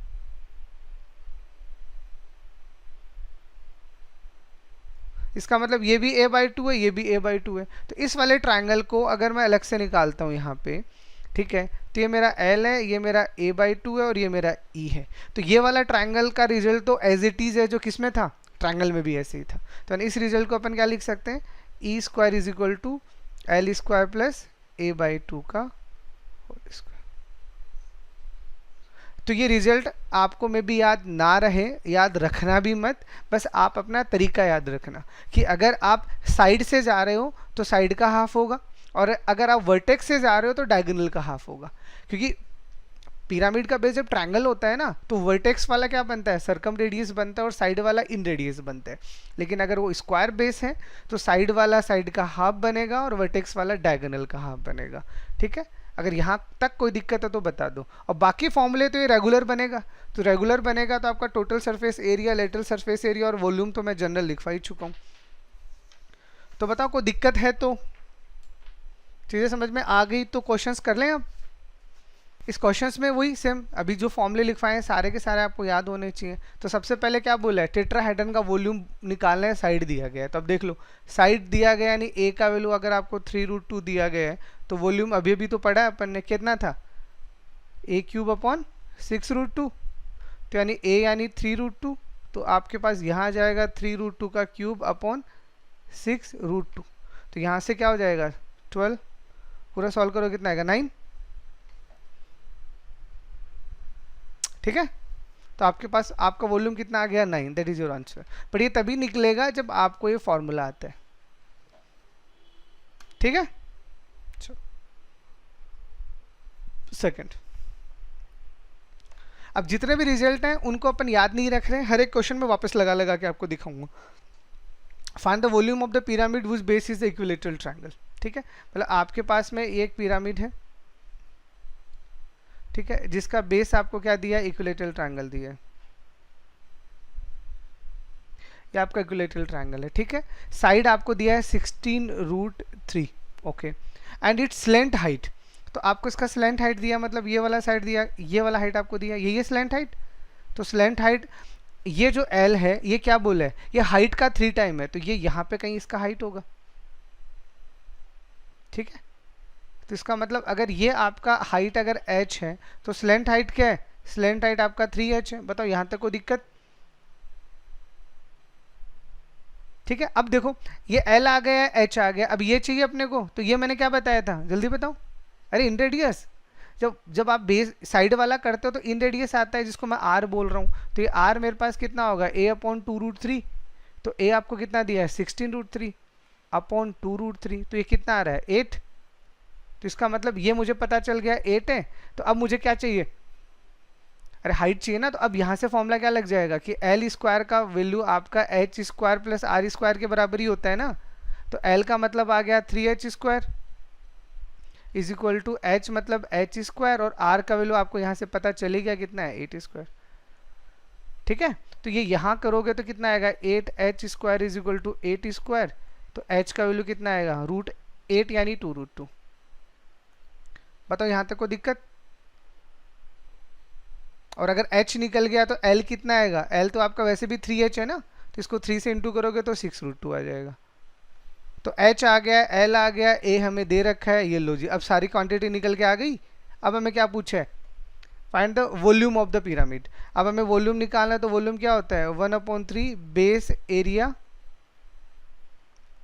S1: इसका मतलब ये भी a/2 है, ये भी a/2 है। तो इस वाले ट्रायंगल को अगर मैं अलग से निकालता हूँ यहाँ पे, ठीक है, तो ये मेरा L है, ये मेरा a/2 है और ये मेरा E है। तो ये वाला ट्रायंगल का रिजल्ट तो एज इट इज है, जो किस में था, ट्रायंगल में भी ऐसे ही था। तो इस रिजल्ट को अपन क्या लिख सकते हैं, E square is equal to L square plus a/2 का होल स्क्वायर। तो ये रिजल्ट आपको में भी याद ना रहे, याद रखना भी मत, बस आप अपना तरीका याद रखना कि अगर आप साइड से जा रहे हो तो साइड का हाफ होगा, और अगर आप वर्टेक्स से जा रहे हो तो डायगोनल का हाफ होगा। क्योंकि पिरामिड का बेस जब ट्रायंगल होता है ना, तो वर्टेक्स वाला क्या बनता है, सर्कम रेडियस बनता है और साइड वाला इन रेडियस बनता है। लेकिन अगर वो स्क्वायर बेस है तो साइड वाला साइड का हाफ बनेगा और वर्टेक्स वाला डायगोनल का हाफ बनेगा, ठीक है। अगर यहाँ तक कोई दिक्कत है तो बता दो। और बाकी फॉर्मूले तो ये रेगुलर बनेगा, तो रेगुलर बनेगा तो आपका total surface area, lateral surface area और वॉल्यूम तो मैं जनरल लिखवा ही चुका हूँ। तो बताओ कोई दिक्कत है तो, चीज़ें समझ में आ गई तो क्वेश्चंस कर लें। अब इस क्वेश्चंस में वही सेम अभी जो फॉर्मूले लिखवाए हैं सारे के सारे आपको याद होने चाहिए। तो सबसे पहले क्या बोला है, टेट्राहेड्रन का वॉल्यूम निकालना है, साइड दिया गया है। तो अब देख लो, साइड दिया गया यानी ए का वैल्यू अगर आपको 3√2 दिया गया है तो वॉल्यूम अभी अभी तो पढ़ा है अपन ने, कितना था, a³/6√2। तो यानी a यानी 3√2, तो आपके पास यहाँ जाएगा 3√2 का क्यूब अपॉन 6√2। तो यहाँ से क्या हो जाएगा 12, पूरा सॉल्व करो कितना आएगा 9, ठीक है। तो आपके पास आपका वॉल्यूम कितना आ गया 9, दैट इज योर आंसर। पर ये तभी निकलेगा जब आपको ये फॉर्मूला आता है, ठीक है। सेकंड, अब जितने भी रिजल्ट हैं उनको अपन याद नहीं रख रहे हैं, हर एक क्वेश्चन में वापस लगा लगा के आपको दिखाऊंगा। Find the volume of the pyramid which base is the equilateral triangle, ठीक है। मतलब आपके पास में एक पिरामिड है, ठीक है, जिसका बेस आपको क्या दिया, इक्विलैटरल ट्रायंगल दिया है। ये आपका इक्विलेटरल ट्रायंगल है, ठीक है। साइड आपको दिया है 16√3, okay, and it's slant height, तो आपको इसका स्लेंट हाइट दिया, मतलब ये वाला साइड दिया, ये वाला हाइट आपको दिया, ये स्लेंट हाइट। तो स्लेंट हाइट, ये जो L है ये क्या बोला है, ये हाइट का 3 टाइम है, तो ये यहाँ पे कहीं इसका हाइट होगा, ठीक है। तो इसका मतलब अगर ये आपका हाइट अगर h है तो स्लेंट हाइट क्या है, स्लेंट हाइट आपका 3h है। बताओ यहाँ तक कोई दिक्कत, ठीक है। अब देखो ये L आ गया, h आ गया, अब ये चाहिए अपने को, तो ये मैंने क्या बताया था, जल्दी बताओ। अरे इन रेडियस, जब आप बेस साइड वाला करते हो तो इन रेडियस आता है, जिसको मैं r बोल रहा हूँ। तो ये r मेरे पास कितना होगा, a/2√3, तो a आपको कितना दिया है 16√3 अपॉन 2√3, तो ये कितना आ रहा है 8। तो इसका मतलब ये मुझे पता चल गया 8 है। तो अब मुझे क्या चाहिए, अरे हाइट चाहिए ना, तो अब यहाँ से फॉर्मूला क्या लग जाएगा कि L स्क्वायर का वैल्यू आपका h square plus r square के बराबर ही होता है ना। तो L का मतलब आ गया 3h square is equal to h मतलब h स्क्वायर, और r का वैल्यू आपको यहाँ से पता चली गया कितना है 8 स्क्वायर, ठीक है। तो ये यहाँ करोगे तो कितना आएगा 8h square is equal to 8 square, तो h का वैल्यू कितना आएगा √8 यानी 2√2। बताओ यहाँ तक कोई दिक्कत। और अगर h निकल गया तो l कितना आएगा, l तो आपका वैसे भी 3h है ना, तो इसको 3 से इंटू करोगे तो 6√2 आ जाएगा। तो h आ गया, l आ गया, a हमें दे रखा है, ये लो जी, अब सारी क्वांटिटी निकल के आ गई। अब हमें क्या पूछा है, find the volume of the pyramid. अब हमें वॉल्यूम निकालना है, तो वॉल्यूम क्या होता है 1/3 बेस एरिया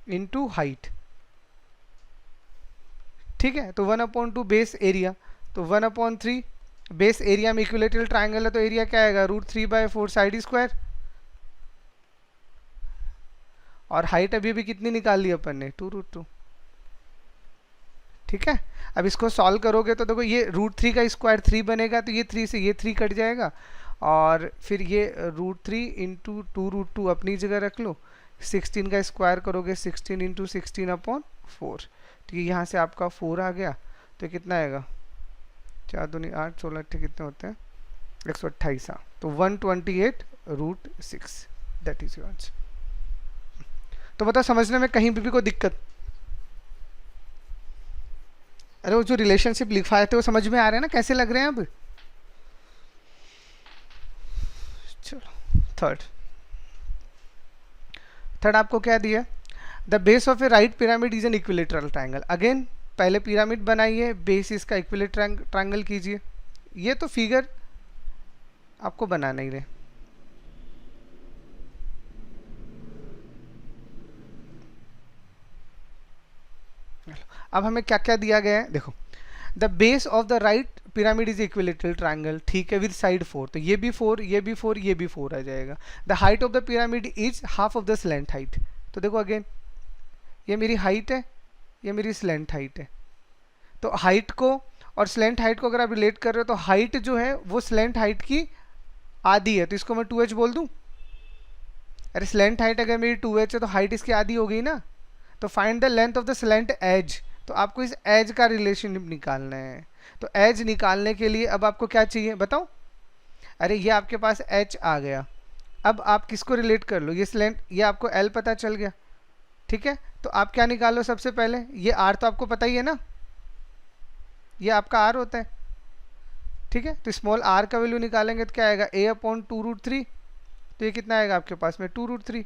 S1: इंटू हाइट, ठीक है। तो 1/2 बेस एरिया, तो 1/3 बेस एरिया में इक्विलेटरल ट्रायंगल है, तो एरिया क्या आएगा √3/4 साइड स्क्वायर, और हाइट अभी भी कितनी निकाल ली अपन ने 2√2, ठीक है। अब इसको सॉल्व करोगे तो देखो ये √3 का स्क्वायर 3 बनेगा, तो ये 3 से ये 3 कट जाएगा, और फिर ये √3 इंटू 2√2 अपनी जगह रख लो, 16 का स्क्वायर करोगे 16 इंटू 16/4, तो ये यहाँ से आपका 4 आ गया, तो कितना आएगा 4 दूनी 8 16 8 कितने होते हैं 128, हाँ, तो 128√6 दैट इज योर आंसर। तो बताओ समझने में कहीं भी कोई दिक्कत। अरे वो जो रिलेशनशिप लिखवाए थे वो समझ में आ रहे हैं ना, कैसे लग रहे हैं अब। चलो थर्ड आपको क्या दिया, the base of A right pyramid is an equilateral triangle. Again पहले पिरामिड बनाइए, बेस इसका इक्विलेटरल ट्रायंगल कीजिए। ये तो फिगर आपको बनाना ही रहे। अब हमें क्या क्या दिया गया है देखो, the base of the right pyramid is equilateral triangle, ठीक है, विद साइड 4, तो ये भी 4 ये भी 4 ये भी 4 आ जाएगा। The height of the pyramid is half of the slant height, तो देखो अगेन ये मेरी हाइट है, ये मेरी स्लेंट हाइट है। तो हाइट को और स्लेंट हाइट को अगर आप रिलेट कर रहे हो तो हाइट जो है वो स्लेंट हाइट की आधी है, तो इसको मैं 2h बोल दूं। अरे स्लेंट हाइट अगर मेरी 2h है तो हाइट इसकी आधी हो गई ना। तो find the length of the slant edge, तो आपको इस एज का रिलेशनशिप निकालना है। तो एज निकालने के लिए अब आपको क्या चाहिए बताओ। अरे ये आपके पास h आ गया, अब आप किसको रिलेट कर लो, ये स्लेंट, ये आपको l पता चल गया, ठीक है। तो आप क्या निकालो सबसे पहले, ये r तो आपको पता ही है ना, ये आपका r होता है, ठीक है। तो स्मॉल r का वैल्यू निकालेंगे तो क्या आएगा a/2√3, तो ये कितना आएगा आपके पास में 2√3।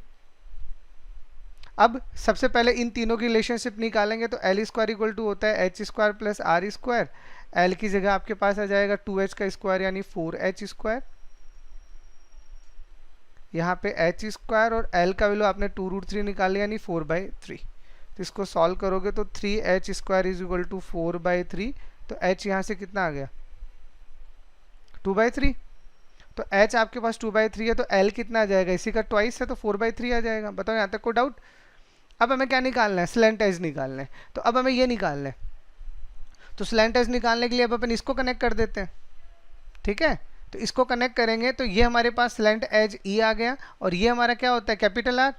S1: अब सबसे पहले इन तीनों की रिलेशनशिप निकालेंगे, तो l स्क्वायर इक्वल टू होता है h square plus r square, l की जगह आपके पास आ जाएगा 2h का स्क्वायर यानी 4h स्क्वायर, यहाँ पे h स्क्वायर और l का वैल्यू आपने 2√3 निकाल यानी 4/3। तो इसको सॉल्व करोगे तो 3h square is equal to 4/3, तो h यहाँ से कितना आ गया 2/3। तो h आपके पास 2/3 है, तो l कितना आ जाएगा, इसी का ट्वाइस है, तो 4/3 आ जाएगा। बताओ यहाँ तक कोई डाउट। अब हमें क्या निकालना है, स्लेंट एज निकालना है, तो अब हमें ये निकालना है। तो स्लेंट एज निकालने के लिए अब अपन इसको कनेक्ट कर देते हैं, ठीक है। तो इसको कनेक्ट करेंगे तो ये हमारे पास स्लेंट एज ई आ गया, और ये हमारा क्या होता है कैपिटल आर।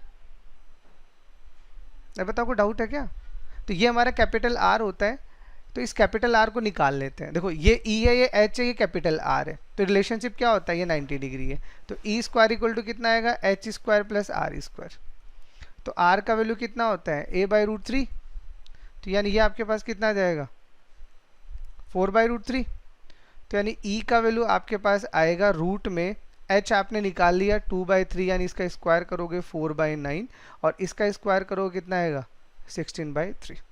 S1: बताओ कोई डाउट है क्या। तो ये हमारा कैपिटल आर होता है, तो इस कैपिटल आर को निकाल लेते हैं। देखो ये ई है, ये एच है, ये कैपिटल आर है, तो रिलेशनशिप क्या होता है, ये 90 डिग्री है। तो ई स्क्वायर इक्वल टू कितना आएगा, H square plus R square. तो आर का वैल्यू कितना होता है, a/√3, तो यानी ये आपके पास कितना आ जाएगा, 4/√3। तो यानी ई का वैल्यू आपके पास आएगा रूट में, एच आपने निकाल लिया 2/3, यानी इसका स्क्वायर करोगे 4/9 और इसका स्क्वायर करोगे कितना आएगा 16/3।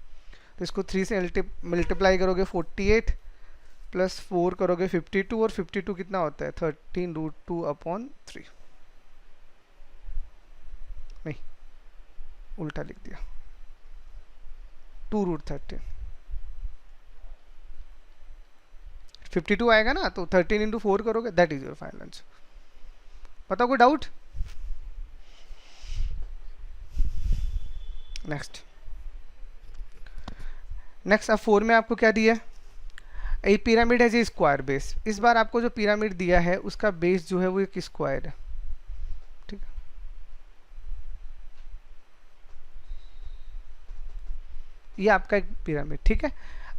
S1: तो इसको 3 से मल्टीप्लाई करोगे 48 प्लस 4 करोगे 52, और 52 कितना होता है 13√2/3। नहीं, उल्टा लिख दिया, 2√13। 52 आएगा ना, तो 13 इंटू 4 करोगे, that is your final answer. बताओ कोई डाउट? नेक्स्ट अब 4 में आपको क्या दिया है, ए पिरामिड है जी स्क्वायर बेस। इस बार आपको जो पिरामिड दिया है उसका बेस जो है वो एक स्क्वायर है, ठीक है। ये आपका एक पिरामिड, ठीक है,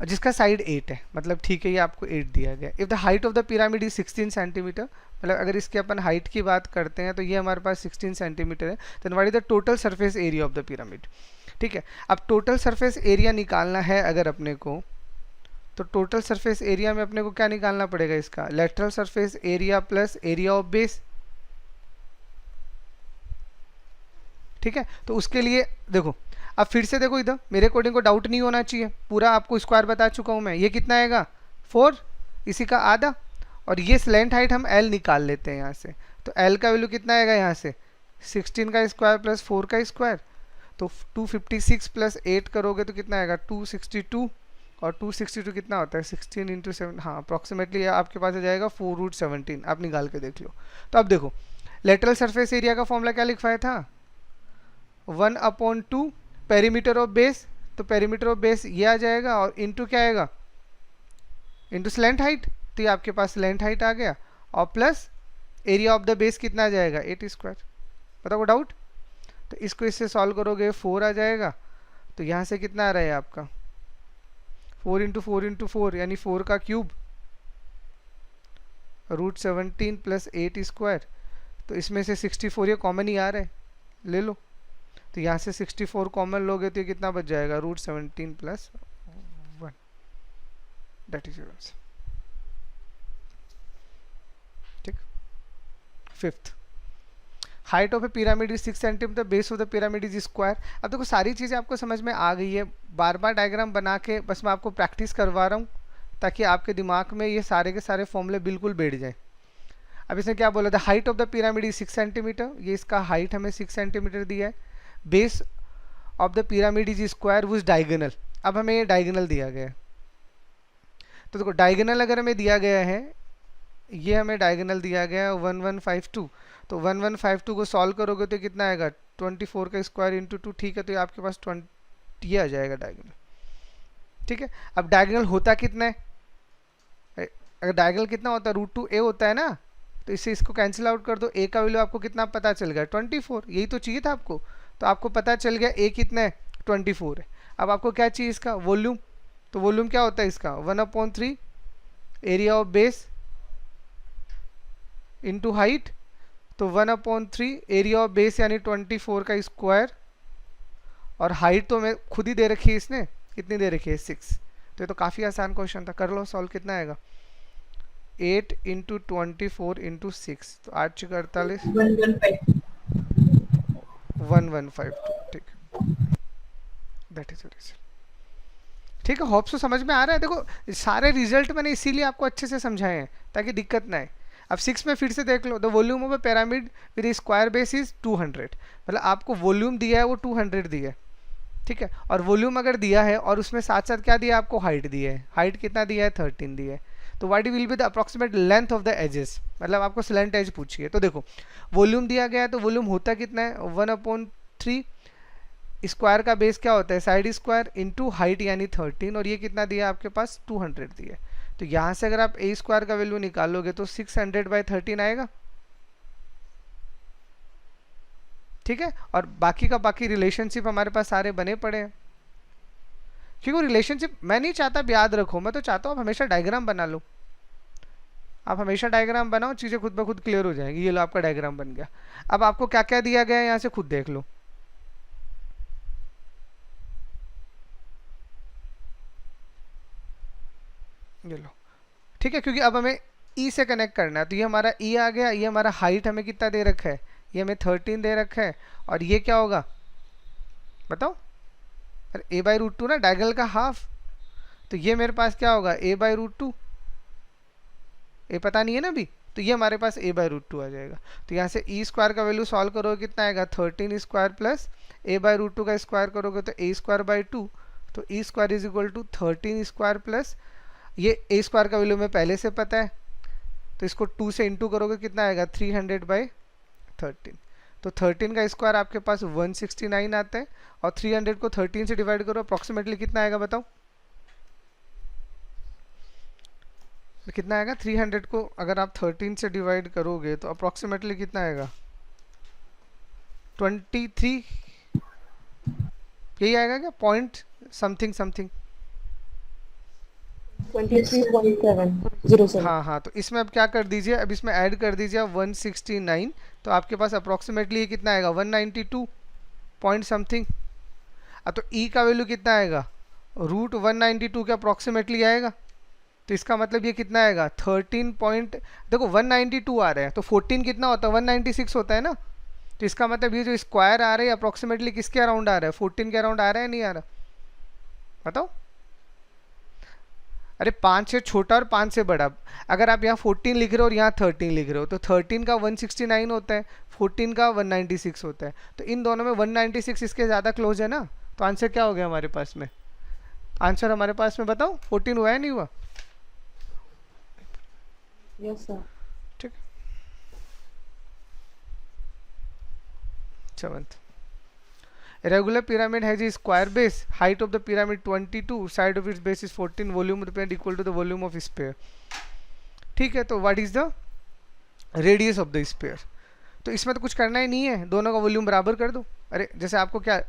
S1: जिसका साइड 8 है, मतलब ठीक है, ये आपको 8 दिया गया। If the height of the pyramid is 16 centimetre, मतलब अगर इसके अपन हाइट की बात करते हैं तो ये हमारे पास 16 सेंटीमीटर है, then what is the total surface area of the pyramid, ठीक है। अब टोटल सरफेस एरिया निकालना है अगर अपने को, तो टोटल सरफेस एरिया में अपने को क्या निकालना पड़ेगा, इसका lateral surface area plus area of base, ठीक है। तो उसके लिए देखो, अब फिर से देखो इधर, मेरे अकॉर्डिंग को डाउट नहीं होना चाहिए, पूरा आपको स्क्वायर बता चुका हूं मैं। ये कितना आएगा 4, इसी का आधा, और ये स्लैंट हाइट हम L निकाल लेते हैं यहाँ से। तो L का वैल्यू कितना आएगा यहाँ से 16 का स्क्वायर प्लस 4 का स्क्वायर, तो 256 प्लस 8 करोगे तो कितना आएगा 262, और 262 कितना होता है 16 इंटू 7, हाँ अप्रॉक्सीमेटली आपके पास आ जाएगा 4√17। आप निकाल के देख लो। तो अब देखो, लेटरल सरफेस एरिया का फॉर्मूला क्या लिखवाया था, 1/2 पेरीमीटर ऑफ बेस, तो पेरीमीटर ऑफ बेस ये आ जाएगा, और इनटू क्या आएगा, इनटू स्लैंट हाइट, तो ये आपके पास स्लैंट हाइट आ गया, और plus area of the base कितना आ जाएगा 8 स्क्वायर। बताओ डाउट? तो इसको इससे सॉल्व करोगे 4 आ जाएगा, तो यहाँ से कितना आ रहा है आपका 4 इंटू 4 इंटू 4, यानी 4 का क्यूब, √17 प्लस 8 स्क्वायर। तो इसमें से 64 ये कॉमन ही आ रहा है, ले लो। तो यहाँ से 64 कॉमन लोगे तो ये कितना बच जाएगा √17 plus 1, that is your answer, ठीक। 5th, height of a pyramid is 6 centimetre, base of the pyramid is square. अब देखो सारी चीज़ें आपको समझ में आ गई है, बार बार डायग्राम बना के बस मैं आपको प्रैक्टिस करवा रहा हूँ ताकि आपके दिमाग में ये सारे के सारे फॉर्मूले बिल्कुल बैठ जाए। अब इसने क्या बोला था, height of the pyramid is 6 centimetre, ये इसका हाइट हमें 6 सेंटीमीटर दिया है। Base of the pyramid is square which diagonal, अब हमें ये डायगोनल दिया गया है। तो देखो डायगोनल अगर हमें दिया गया है, ये हमें डायगोनल दिया गया है 1152, तो 1152 को सॉल्व करोगे तो कितना आएगा 24 का स्क्वायर इंटू 2, ठीक है। तो ये आपके पास 20 ये आ जाएगा डायगोनल, ठीक है। अब डायगोनल होता कितना है, अगर डायगोनल कितना होता है √2a होता है ना, तो इससे इसको कैंसिल आउट कर दो, a का वैल्यू आपको कितना पता चल गया 24, यही तो चाहिए था आपको। तो आपको पता चल गया a कितना है 24 है। अब आपको क्या चाहिए इसका वॉल्यूम, तो वॉल्यूम क्या होता है इसका 1/3 area of base into height, तो 1/3 एरिया ऑफ बेस यानी 24 का स्क्वायर, और हाइट तो मैं खुद ही दे रखी है इसने, कितनी दे रखी है 6। तो ये तो काफ़ी आसान क्वेश्चन था, कर लो सॉल्व, कितना आएगा 8 इंटू 24 इंटू 6, तो 8 × 48 1152, ठीक, दैट इज रिजल्ट, ठीक है। होप्स तो समझ में आ रहा है। देखो सारे रिजल्ट मैंने इसीलिए आपको अच्छे से समझाए हैं ताकि दिक्कत ना आए। अब 6 में फिर से देख लो, the volume of a pyramid with square base is 200, मतलब आपको वॉल्यूम दिया है वो 200 दिया है, ठीक है। और वॉल्यूम अगर दिया है और उसमें साथ साथ क्या दिया आपको हाइट दी है, हाइट कितना दिया है 13 दिया है। तो what will be the approximate length of the edges, मतलब आपको स्लैंट एज पूछी है। तो देखो वॉल्यूम दिया गया है, तो वॉल्यूम होता कितना है 1/3, स्क्वायर का बेस क्या होता है साइड स्क्वायर इंटू हाइट यानी 13, और ये कितना दिया आपके पास 200 दिया है। तो यहाँ से अगर आप a स्क्वायर का वैल्यू निकालोगे तो 600/13 आएगा, ठीक है। और बाकी का बाकी रिलेशनशिप हमारे पास सारे बने पड़े हैं, क्योंकि वो रिलेशनशिप मैं नहीं चाहता आप याद रखो, मैं तो चाहता हूँ आप हमेशा डायग्राम बना लो। आप हमेशा डायग्राम बनाओ, चीज़ें खुद ब खुद क्लियर हो जाएंगी। ये लो आपका डायग्राम बन गया। अब आपको क्या क्या दिया गया है यहाँ से खुद देख लो। ये लो, ठीक है, क्योंकि अब हमें ई से कनेक्ट करना है। तो ये हमारा ई आ गया, ये हमारा हाइट हमें कितना दे रखा है, ये हमें 13 दे रखा है, और ये क्या होगा बताओ, अरे a/√2 ना, डायगोनल का हाफ। तो ये मेरे पास क्या होगा, a/√2, ए पता नहीं है ना अभी, तो ये हमारे पास a/√2 आ जाएगा। तो यहाँ से ई स्क्वायर का वैल्यू सॉल्व करोगे कितना आएगा, 13 स्क्वायर प्लस a/√2 का स्क्वायर करोगे तो a²/2, तो e square is equal to 13 square plus ये a स्क्वायर का वैल्यू हमें पहले से पता है, तो इसको 2 से इंटू करोगे कितना आएगा, 300/13। तो 13 का स्क्वायर आपके पास 169 आता है, और 300 को 13 से डिवाइड करो, अप्रॉक्सीमेटली कितना आएगा बताओ, तो कितना आएगा, 300 को अगर आप 13 से डिवाइड करोगे तो अप्रॉक्सीमेटली कितना आएगा, 23, यही आएगा क्या, पॉइंट समथिंग समथिंग।
S3: 23.707।
S1: हाँ हाँ, तो इसमें अब क्या कर दीजिए, अब इसमें ऐड कर दीजिए 169, तो आपके पास अप्रॉक्सीमेटली ये कितना आएगा, 192 पॉइंट समथिंग। अब तो ई का वैल्यू कितना आएगा, √192 के अप्रॉक्सीमेटली आएगा। तो इसका मतलब ये कितना आएगा, 13 पॉइंट, देखो 192 आ रहा है तो 14 कितना होता है, 196 होता है ना। तो इसका मतलब ये जो स्क्वायर आ रहा है अप्रॉक्सीमेटली किसके अराउंड आ रहा है, 14 के अराउंड आ रहा है, नहीं आ रहा, बताओ। अरे 5 से छोटा और 5 से बड़ा, अगर आप यहाँ 14 लिख रहे हो और यहाँ 13 लिख रहे हो, तो 13 का 169 होता है, 14 का 196 होता है। तो इन दोनों में 196 इसके ज़्यादा क्लोज है ना, तो आंसर क्या हो गया हमारे पास में, आंसर हमारे पास में बताओ 14 हुआ है नहीं हुआ,
S3: यस सर।
S1: ठीक। 7th, irregular pyramid has a square base, height of the pyramid 22, side of its base is 14, volume of the pyramid equal to the volume of sphere। ठीक है, तो what is the radius of the sphere. तो इसमें तो कुछ करना ही नहीं है, दोनों का वॉल्यूम बराबर कर दो। अरे जैसे आपको क्या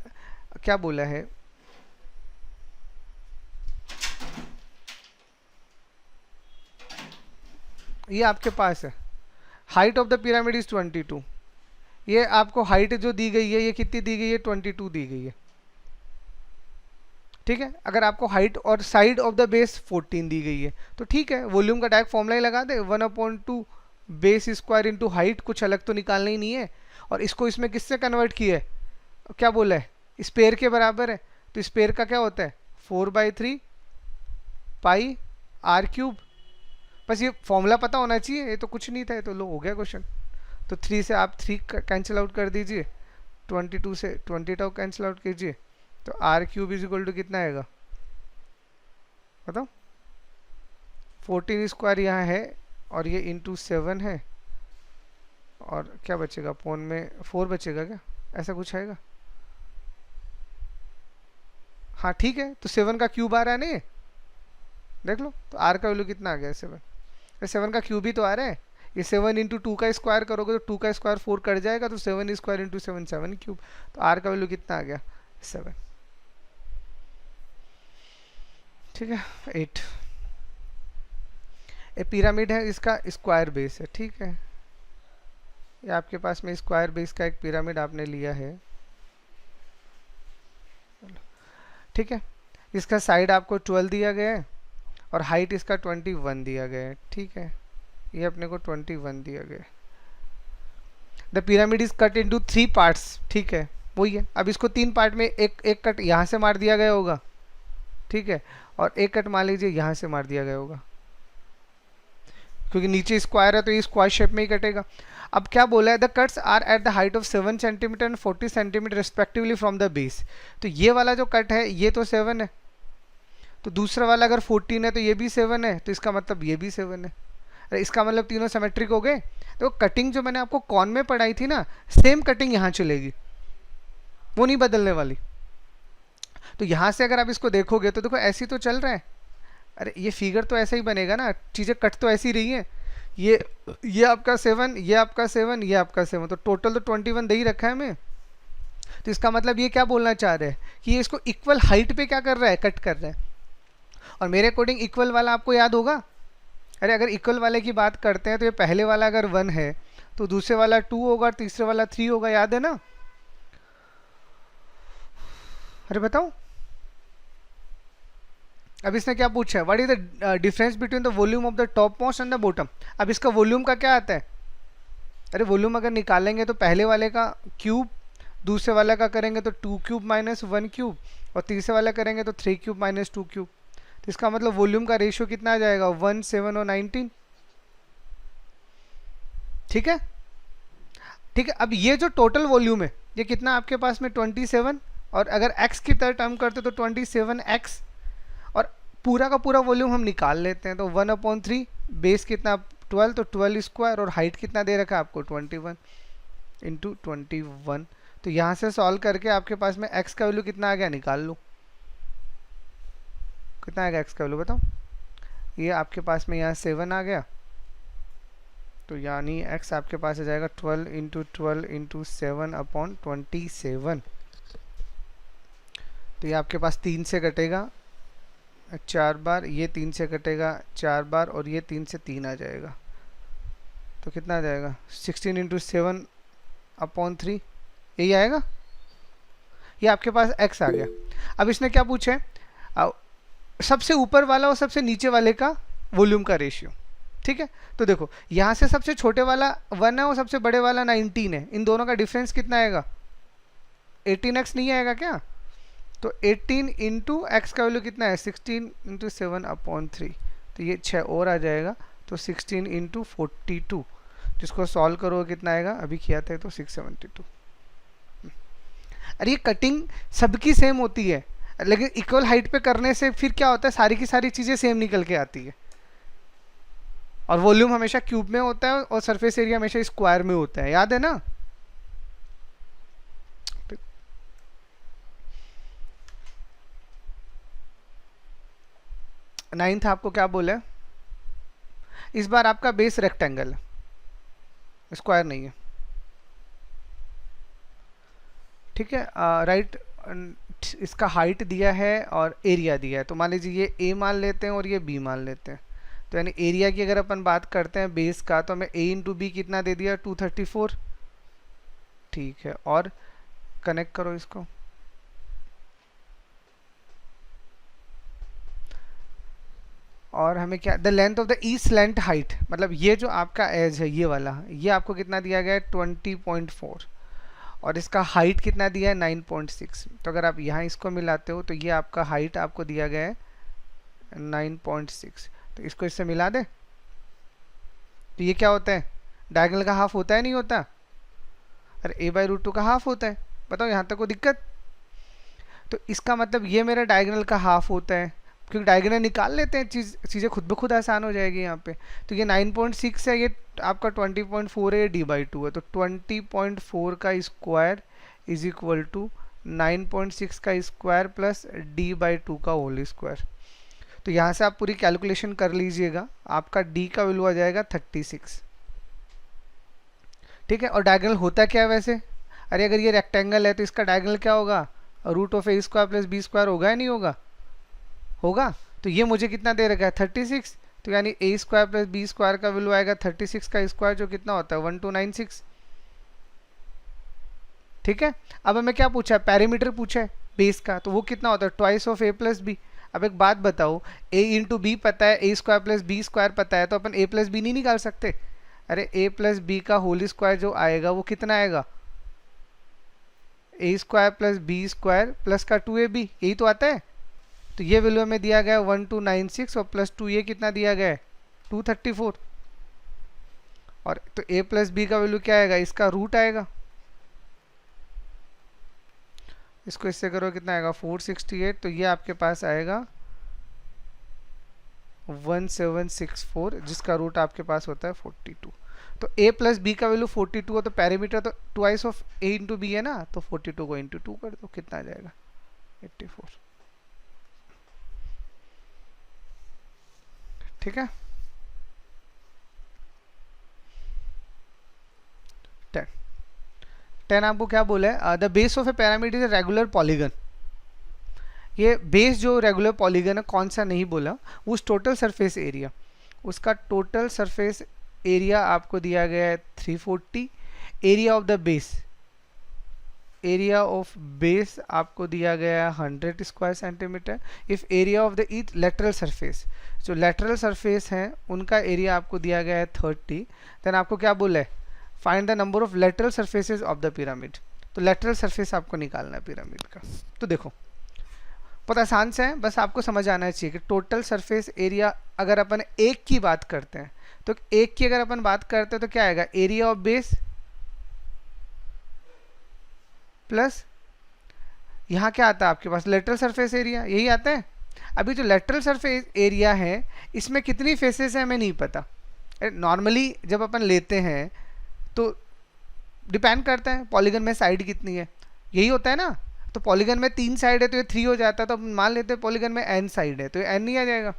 S1: क्या बोला है, ये आपके पास है, height of the pyramid is 22, ये आपको हाइट जो दी गई है ये कितनी दी गई है, 22 दी गई है, ठीक है। अगर आपको हाइट और साइड ऑफ द बेस 14 दी गई है तो ठीक है, वॉल्यूम का डायरेक्ट फॉर्मूला ही लगा दे, 1/2 बेस स्क्वायर इंटू हाइट, कुछ अलग तो निकालना ही नहीं है। और इसको इसमें किससे कन्वर्ट किया है, क्या बोला है, स्पेयर के बराबर है। तो स्पेयर का क्या होता है, 4/3 पाई r³। बस ये फॉर्मूला पता होना चाहिए, ये तो कुछ नहीं था, ये तो लो हो गया क्वेश्चन। तो 3 से आप 3 कैंसिल आउट कर दीजिए, 22 से 22 कैंसिल आउट कीजिए, तो r³ इज इक्वल टू कितना आएगा बताओ, 14 स्क्वायर यहाँ है और ये इंटू 7 है, और क्या बचेगा, पॉन में 4 बचेगा क्या, ऐसा कुछ आएगा। हाँ ठीक है, तो 7 का क्यूब आ रहा है नहीं, देख लो, तो r का वैल्यू कितना आ गया, 7। 7 का क्यूब ही तो आ रहा है, ये 7 इंटू 2 का स्क्वायर करोगे तो 2 का स्क्वायर 4 कट जाएगा, तो 7 स्क्वायर इंटू 7 7 क्यूब, तो r का वैल्यू कितना आ गया, 7। ठीक है। 8, ए पिरामिड है, इसका स्क्वायर बेस है, ठीक है, ये आपके पास में स्क्वायर बेस का एक पिरामिड आपने लिया है, ठीक है। इसका साइड आपको 12 दिया गया है और हाइट इसका 21 दिया गया है, ठीक है, ये अपने को 21 दिया गया है। The pyramid is cut into 3 parts, ठीक है, वही है। अब इसको 3 पार्ट में एक कट यहाँ से मार दिया गया होगा, ठीक है, और एक कट मान लीजिए यहाँ से मार दिया गया होगा, क्योंकि नीचे स्क्वायर है तो ये स्क्वायर शेप में ही कटेगा। अब क्या बोला है, the cuts are at the height of 7 centimetre and 40 centimetre respectively from the base. तो ये वाला जो कट है ये तो 7 है, तो दूसरा वाला अगर 14 है तो ये भी 7 है, तो इसका मतलब ये भी 7 है। अरे इसका मतलब तीनों सिमेट्रिक हो गए। तो कटिंग जो मैंने आपको कॉन में पढ़ाई थी ना, सेम कटिंग यहाँ चलेगी, वो नहीं बदलने वाली। तो यहाँ से अगर आप इसको देखोगे तो देखो ऐसी तो चल रहा है, अरे ये फिगर तो ऐसा ही बनेगा ना, चीज़ें कट तो ऐसी रही हैं, ये आपका 7, ये आपका 7, ये आपका 7, तो टोटल तो 21 दे ही रखा है हमें। तो इसका मतलब ये क्या बोलना चाह रहे हैं कि ये इसको इक्वल हाइट पे क्या कर रहा है, कट कर रहा है। और मेरे अकॉर्डिंग इक्वल वाला आपको याद होगा। अरे अगर इक्वल वाले की बात करते हैं तो ये पहले वाला अगर 1 है तो दूसरे वाला 2 होगा और तीसरे वाला 3 होगा, याद है ना। अरे बताओ, अब इसने क्या पूछा है, what is the difference between the volume of the top most and the bottom. अब इसका वॉल्यूम का क्या आता है, अरे वॉल्यूम अगर निकालेंगे तो पहले वाले का क्यूब, दूसरे वाला का करेंगे तो 2 क्यूब माइनस 1 क्यूब, और तीसरे वाला करेंगे तो 3 क्यूब माइनस 2 क्यूब। तो इसका मतलब वॉल्यूम का रेशियो कितना आ जाएगा, 1, 7 और 19। ठीक है, ठीक है। अब ये जो टोटल वॉल्यूम है ये कितना आपके पास में 27, और अगर x की तरह टर्म करते तो 27x, और पूरा का पूरा वॉल्यूम हम निकाल लेते हैं तो 1/3, बेस कितना 12, तो 12 स्क्वायर, और हाइट कितना दे रखा है आपको 21 इंटू 21। तो यहाँ से सॉल्व करके आपके पास में x का वैल्यू कितना आ गया, निकाल लो कितना आएगा x का वैल्यू बताओ। ये आपके पास में यहाँ 7 आ गया, तो यानी x आपके पास आ जाएगा 12 इंटू 12 इंटू 7/27। तो ये आपके पास 3 से कटेगा 4 बार, ये 3 से कटेगा 4 बार, और ये 3 से 3 आ जाएगा। तो कितना आ जाएगा 16 इंटू 7/3, यही आएगा। ये आपके पास x आ गया। अब इसने क्या पूछा है, सबसे ऊपर वाला और सबसे नीचे वाले का वॉल्यूम का रेशियो। ठीक है, तो देखो यहाँ से सबसे छोटे वाला 1 है और सबसे बड़े वाला 19 है, इन दोनों का डिफरेंस कितना आएगा, 18x नहीं आएगा क्या। तो 18 इंटू एक्स का वैल्यू कितना है 16 इंटू 7/3, तो ये 6 और आ जाएगा, तो 16 इंटू 42, जिसको सॉल्व करो कितना आएगा, अभी किया था तो 672। अरे ये कटिंग सबकी सेम होती है, लेकिन इक्वल हाइट पे करने से फिर क्या होता है, सारी की सारी चीज़ें सेम निकल के आती है, और वॉल्यूम हमेशा क्यूब में होता है और सरफेस एरिया हमेशा स्क्वायर में होता है, याद है ना। नाइन्थ आपको क्या बोला है, इस बार आपका बेस रेक्टेंगल है, स्क्वायर नहीं है। ठीक है, राइट। इसका हाइट दिया है और एरिया दिया है, तो मान लीजिए ये ए मान लेते हैं और ये बी मान लेते हैं। तो यानी एरिया की अगर अपन बात करते हैं बेस का, तो हमें ए इंटू बी कितना दे दिया 234। ठीक है, और कनेक्ट करो इसको। और हमें क्या, the length of the E slant height, मतलब ये जो आपका एज है ये वाला, ये आपको कितना दिया गया है 20.4, और इसका हाइट कितना दिया है 9.6। तो अगर आप यहाँ इसको मिलाते हो तो ये आपका हाइट आपको दिया गया है 9.6, तो इसको इससे मिला दे तो ये क्या होता है, डायगोनल का हाफ होता है नहीं होता, अरे a/√2 का हाफ होता है। बताओ यहाँ तक कोई दिक्कत। तो इसका मतलब ये मेरा डायगोनल का हाफ होता है, क्योंकि डायगोनल निकाल लेते हैं, चीज़ें खुद ब खुद आसान हो जाएगी यहाँ पे। तो ये 9.6 है, ये आपका 20.4 है, ये d/2 है, तो 20.4 का स्क्वायर इज इक्वल टू 9.6 का स्क्वायर प्लस d/2 का होल स्क्वायर। तो यहाँ से आप पूरी कैलकुलेशन कर लीजिएगा, आपका d का वैल्यू आ जाएगा 36। ठीक है, और डायगोनल होता क्या है वैसे, अरे अगर ये रेक्टेंगल है तो इसका डायगोनल क्या होगा, √a² प्लस b² होगा या नहीं होगा, होगा। तो ये मुझे कितना दे रखा है 36, तो यानी a² प्लस b² का वैल्यू आएगा 36 का स्क्वायर, जो कितना होता है 1296। ठीक है, अब हमें क्या पूछा है, पैरामीटर पूछा है बेस का, तो वो कितना होता है twice of a plus B. अब एक बात बताओ, a इंटू बी पता है, a² प्लस b² पता है, तो अपन a प्लस बी नहीं निकाल सकते। अरे a प्लस बी का होल स्क्वायर जो आएगा वो कितना आएगा, a² प्लस b² प्लस का 2ab, यही तो आता है। तो ये वैल्यू हमें दिया गया 1296, और प्लस 2 ये कितना दिया गया है 234, और तो a प्लस बी का वैल्यू क्या आएगा, इसका रूट आएगा। इसको इससे करो कितना आएगा 468, तो ये आपके पास आएगा 1764, जिसका रूट आपके पास होता है 42। तो a प्लस बी का वैल्यू 42 हो, तो पैरामीटर तो twice of a into B है ना, तो 42 को इंटू 2 कर दो, कितना आ जाएगा 84। ठीक है, 10। 10 आपको क्या बोला है, the base of a pyramid is a regular polygon. ये बेस जो रेगुलर पॉलीगन है कौन सा नहीं बोला, उस टोटल सरफेस एरिया, उसका टोटल सरफेस एरिया आपको दिया गया है 340। Area of the base, area of base आपको दिया गया है 100 square centimetre. If area of the each lateral surface, जो लेटरल सरफेस हैं उनका एरिया आपको दिया गया है 30। देन आपको क्या बोला है, find the number of lateral surfaces of the pyramid. तो लेटरल सरफेस आपको निकालना है पिरामिड का। तो देखो बहुत आसान से है, बस आपको समझ आना चाहिए कि टोटल सरफेस एरिया अगर अपन एक की बात करते हैं, तो एक की अगर अपन बात करते हैं तो क्या आएगा, एरिया ऑफ बेस प्लस यहाँ क्या आता है आपके पास, लेटरल सरफेस एरिया, यही आता है। अभी जो लेटरल सरफेस एरिया है इसमें कितनी फेसेस है हमें नहीं पता। नॉर्मली जब अपन लेते हैं तो डिपेंड करता है पॉलीगन में साइड कितनी है, यही होता है ना। तो पॉलीगन में 3 साइड है तो ये 3 हो जाता है, तो मान लेते हैं पॉलीगन में n साइड है तो ये n नहीं आ जाएगा।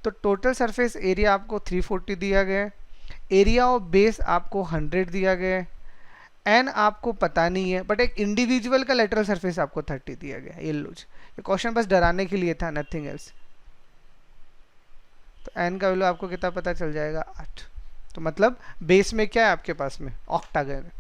S1: तो टोटल सरफेस एरिया आपको 340 दिया गया है, एरिया ऑफ बेस आपको 100 दिया गया है, n आपको पता नहीं है, बट एक इंडिविजुअल का लेटरल सरफेस आपको 30 दिया गया है। ये लो ये क्वेश्चन बस डराने के लिए था, नथिंग एल्स। तो n का वैल्यू आपको कितना पता चल जाएगा, 8। तो मतलब बेस में क्या है आपके पास में, ऑक्टागन है।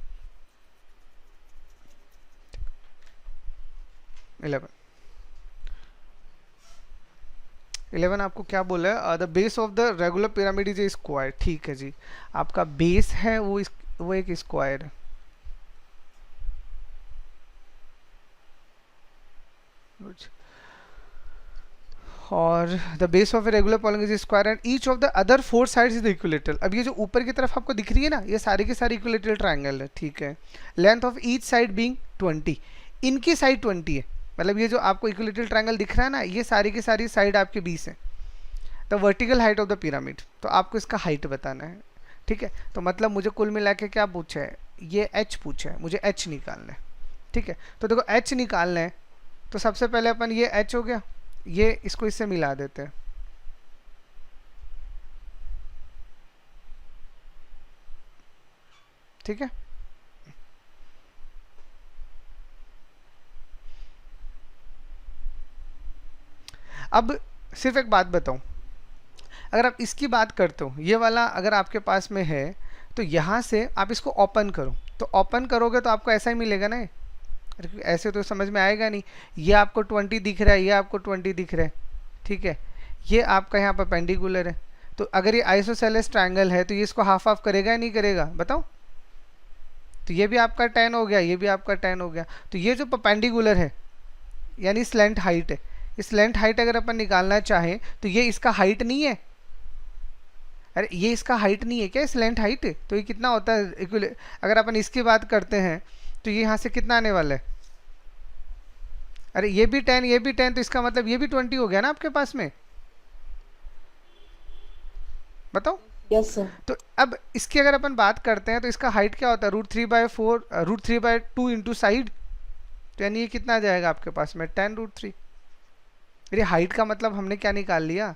S1: 11 आपको क्या बोला है, the base of the regular pyramid is a square. ठीक है जी, आपका बेस है वो एक स्क्वायर है। और the base of a regular polygon is square and each of the other 4 sides is equilateral. अब ये जो ऊपर की तरफ आपको दिख रही है ना, ये सारी की सारी इक्विलेटरल ट्रायंगल है। ठीक है, length of each side being 20, इनकी साइड 20 है, मतलब ये जो आपको इक्विलेटरल ट्रायंगल दिख रहा है ना, ये सारी की सारी साइड आपके 20 है। The vertical height of the pyramid, तो आपको इसका हाइट बताना है। ठीक है, तो मतलब मुझे कुल मिला के क्या पूछा है, ये h पूछा है, मुझे h निकालना है। ठीक है, तो देखो h निकालना है तो सबसे पहले अपन ये h हो गया, ये इसको इससे मिला देते हैं। ठीक है, अब सिर्फ एक बात बताऊं, अगर आप इसकी बात करते हो, ये वाला अगर आपके पास में है तो यहाँ से आप इसको ओपन करो, तो ओपन करोगे तो आपको ऐसा ही मिलेगा ना, ऐसे तो समझ में आएगा नहीं। ये आपको 20 दिख रहा है, ये आपको 20 दिख रहा है। ठीक है, ये आपका यहाँ परपेंडिकुलर है, तो अगर ये आइसोसेलेस ट्रायंगल है तो ये इसको हाफ हाफ करेगा या नहीं करेगा बताओ। तो ये भी आपका 10 हो गया, ये भी आपका 10 हो गया। तो ये जो परपेंडिकुलर है यानी स्लेंट हाइट है, इस लेंथ हाइट अगर अपन निकालना चाहें तो ये इसका हाइट नहीं है, अरे ये इसका हाइट नहीं है क्या, इस लेंथ हाइट। तो ये कितना होता है, अगर अपन इसकी बात करते हैं तो ये यहाँ से कितना आने वाला है, अरे ये भी 10 ये भी 10, तो इसका मतलब ये भी 20 हो गया ना आपके पास में, बताओ।
S3: Yes sir.
S1: तो अब इसकी अगर अपन बात करते हैं तो इसका हाइट क्या होता है, √3/2 इंटू साइड, तो यानी ये कितना आ जाएगा आपके पास में 10√3। अरे हाइट का मतलब हमने क्या निकाल लिया,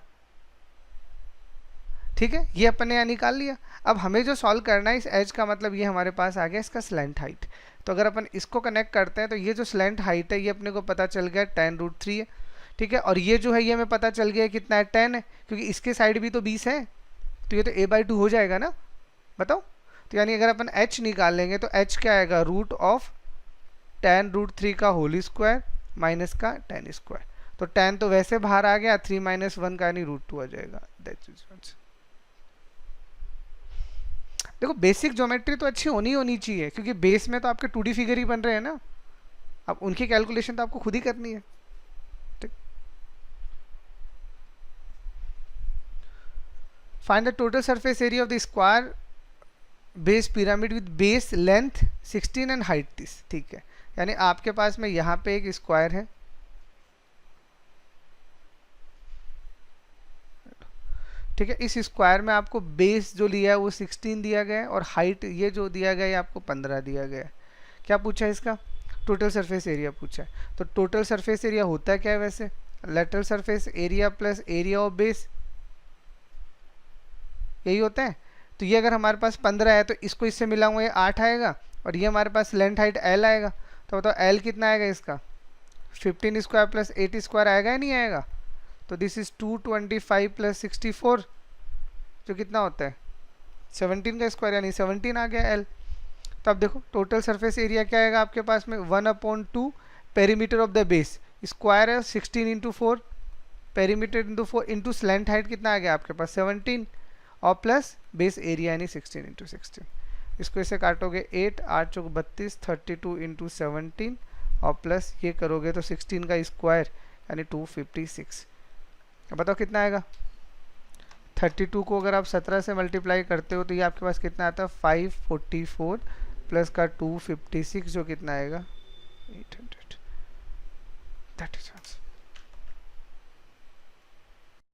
S1: ठीक है, ये अपन ने यहाँ निकाल लिया। अब हमें जो सॉल्व करना है, इस एज का मतलब ये हमारे पास आ गया इसका स्लेंट हाइट। तो अगर अपन इसको कनेक्ट करते हैं तो ये जो स्लेंट हाइट है ये अपने को पता चल गया 10√3 है। ठीक है, और ये जो है ये हमें पता चल गया कितना है 10 है, क्योंकि इसके साइड भी तो 20 है, तो ये तो a/2 हो जाएगा ना, बताओ। तो यानी अगर अपन h निकाल लेंगे तो h क्या आएगा, √10√3 का होल स्क्वायर माइनस का 10 स्क्वायर। तो 10 तो वैसे बाहर आ गया, 3 - 1 का यानी √2 आ जाएगा। देखो बेसिक ज्योमेट्री तो अच्छी होनी चाहिए, क्योंकि बेस में तो आपके 2D फिगर ही बन रहे हैं ना, अब उनकी कैलकुलेशन तो आपको खुद ही करनी है। ठीक, find the total surface area of the square base pyramid with base length 16 and height 30। ठीक है, यानी आपके पास में यहाँ पे एक स्क्वायर है, ठीक है, इस स्क्वायर में आपको बेस जो लिया है वो 16 दिया गया है और हाइट ये जो दिया गया है आपको 15 दिया गया है। क्या पूछा है इसका, टोटल सरफेस एरिया पूछा है। तो टोटल सरफेस एरिया होता है क्या है वैसे, lateral surface area plus area of base, यही होता है। तो ये अगर हमारे पास 15 है तो इसको इससे मिला हुआ ये 8 आएगा, और ये हमारे पास लेंथ हाइट एल आएगा, तो बताओ एल कितना आएगा इसका, 15 स्क्वायर प्लस 8 स्क्वायर आएगा या नहीं आएगा? तो दिस इज 225 प्लस 64 जो कितना होता है 17 का स्क्वायर, यानी 17 आ गया एल। तो अब देखो टोटल सरफेस एरिया क्या आएगा आपके पास में 1/2 perimeter of the base, square है 16 into 4, perimeter into 4 into slant height कितना आ गया आपके पास 17 और प्लस बेस एरिया यानी 16 इंटू 16। इसको इसे काटोगे 8 8 चौक 32 32 इंटू 17 और प्लस ये करोगे तो 16 का स्क्वायर यानी 256। अब बताओ कितना आएगा, 32 को अगर आप 17 से मल्टीप्लाई करते हो तो ये आपके पास कितना आता है 544 प्लस का 256 जो कितना आएगा 800। That is answer.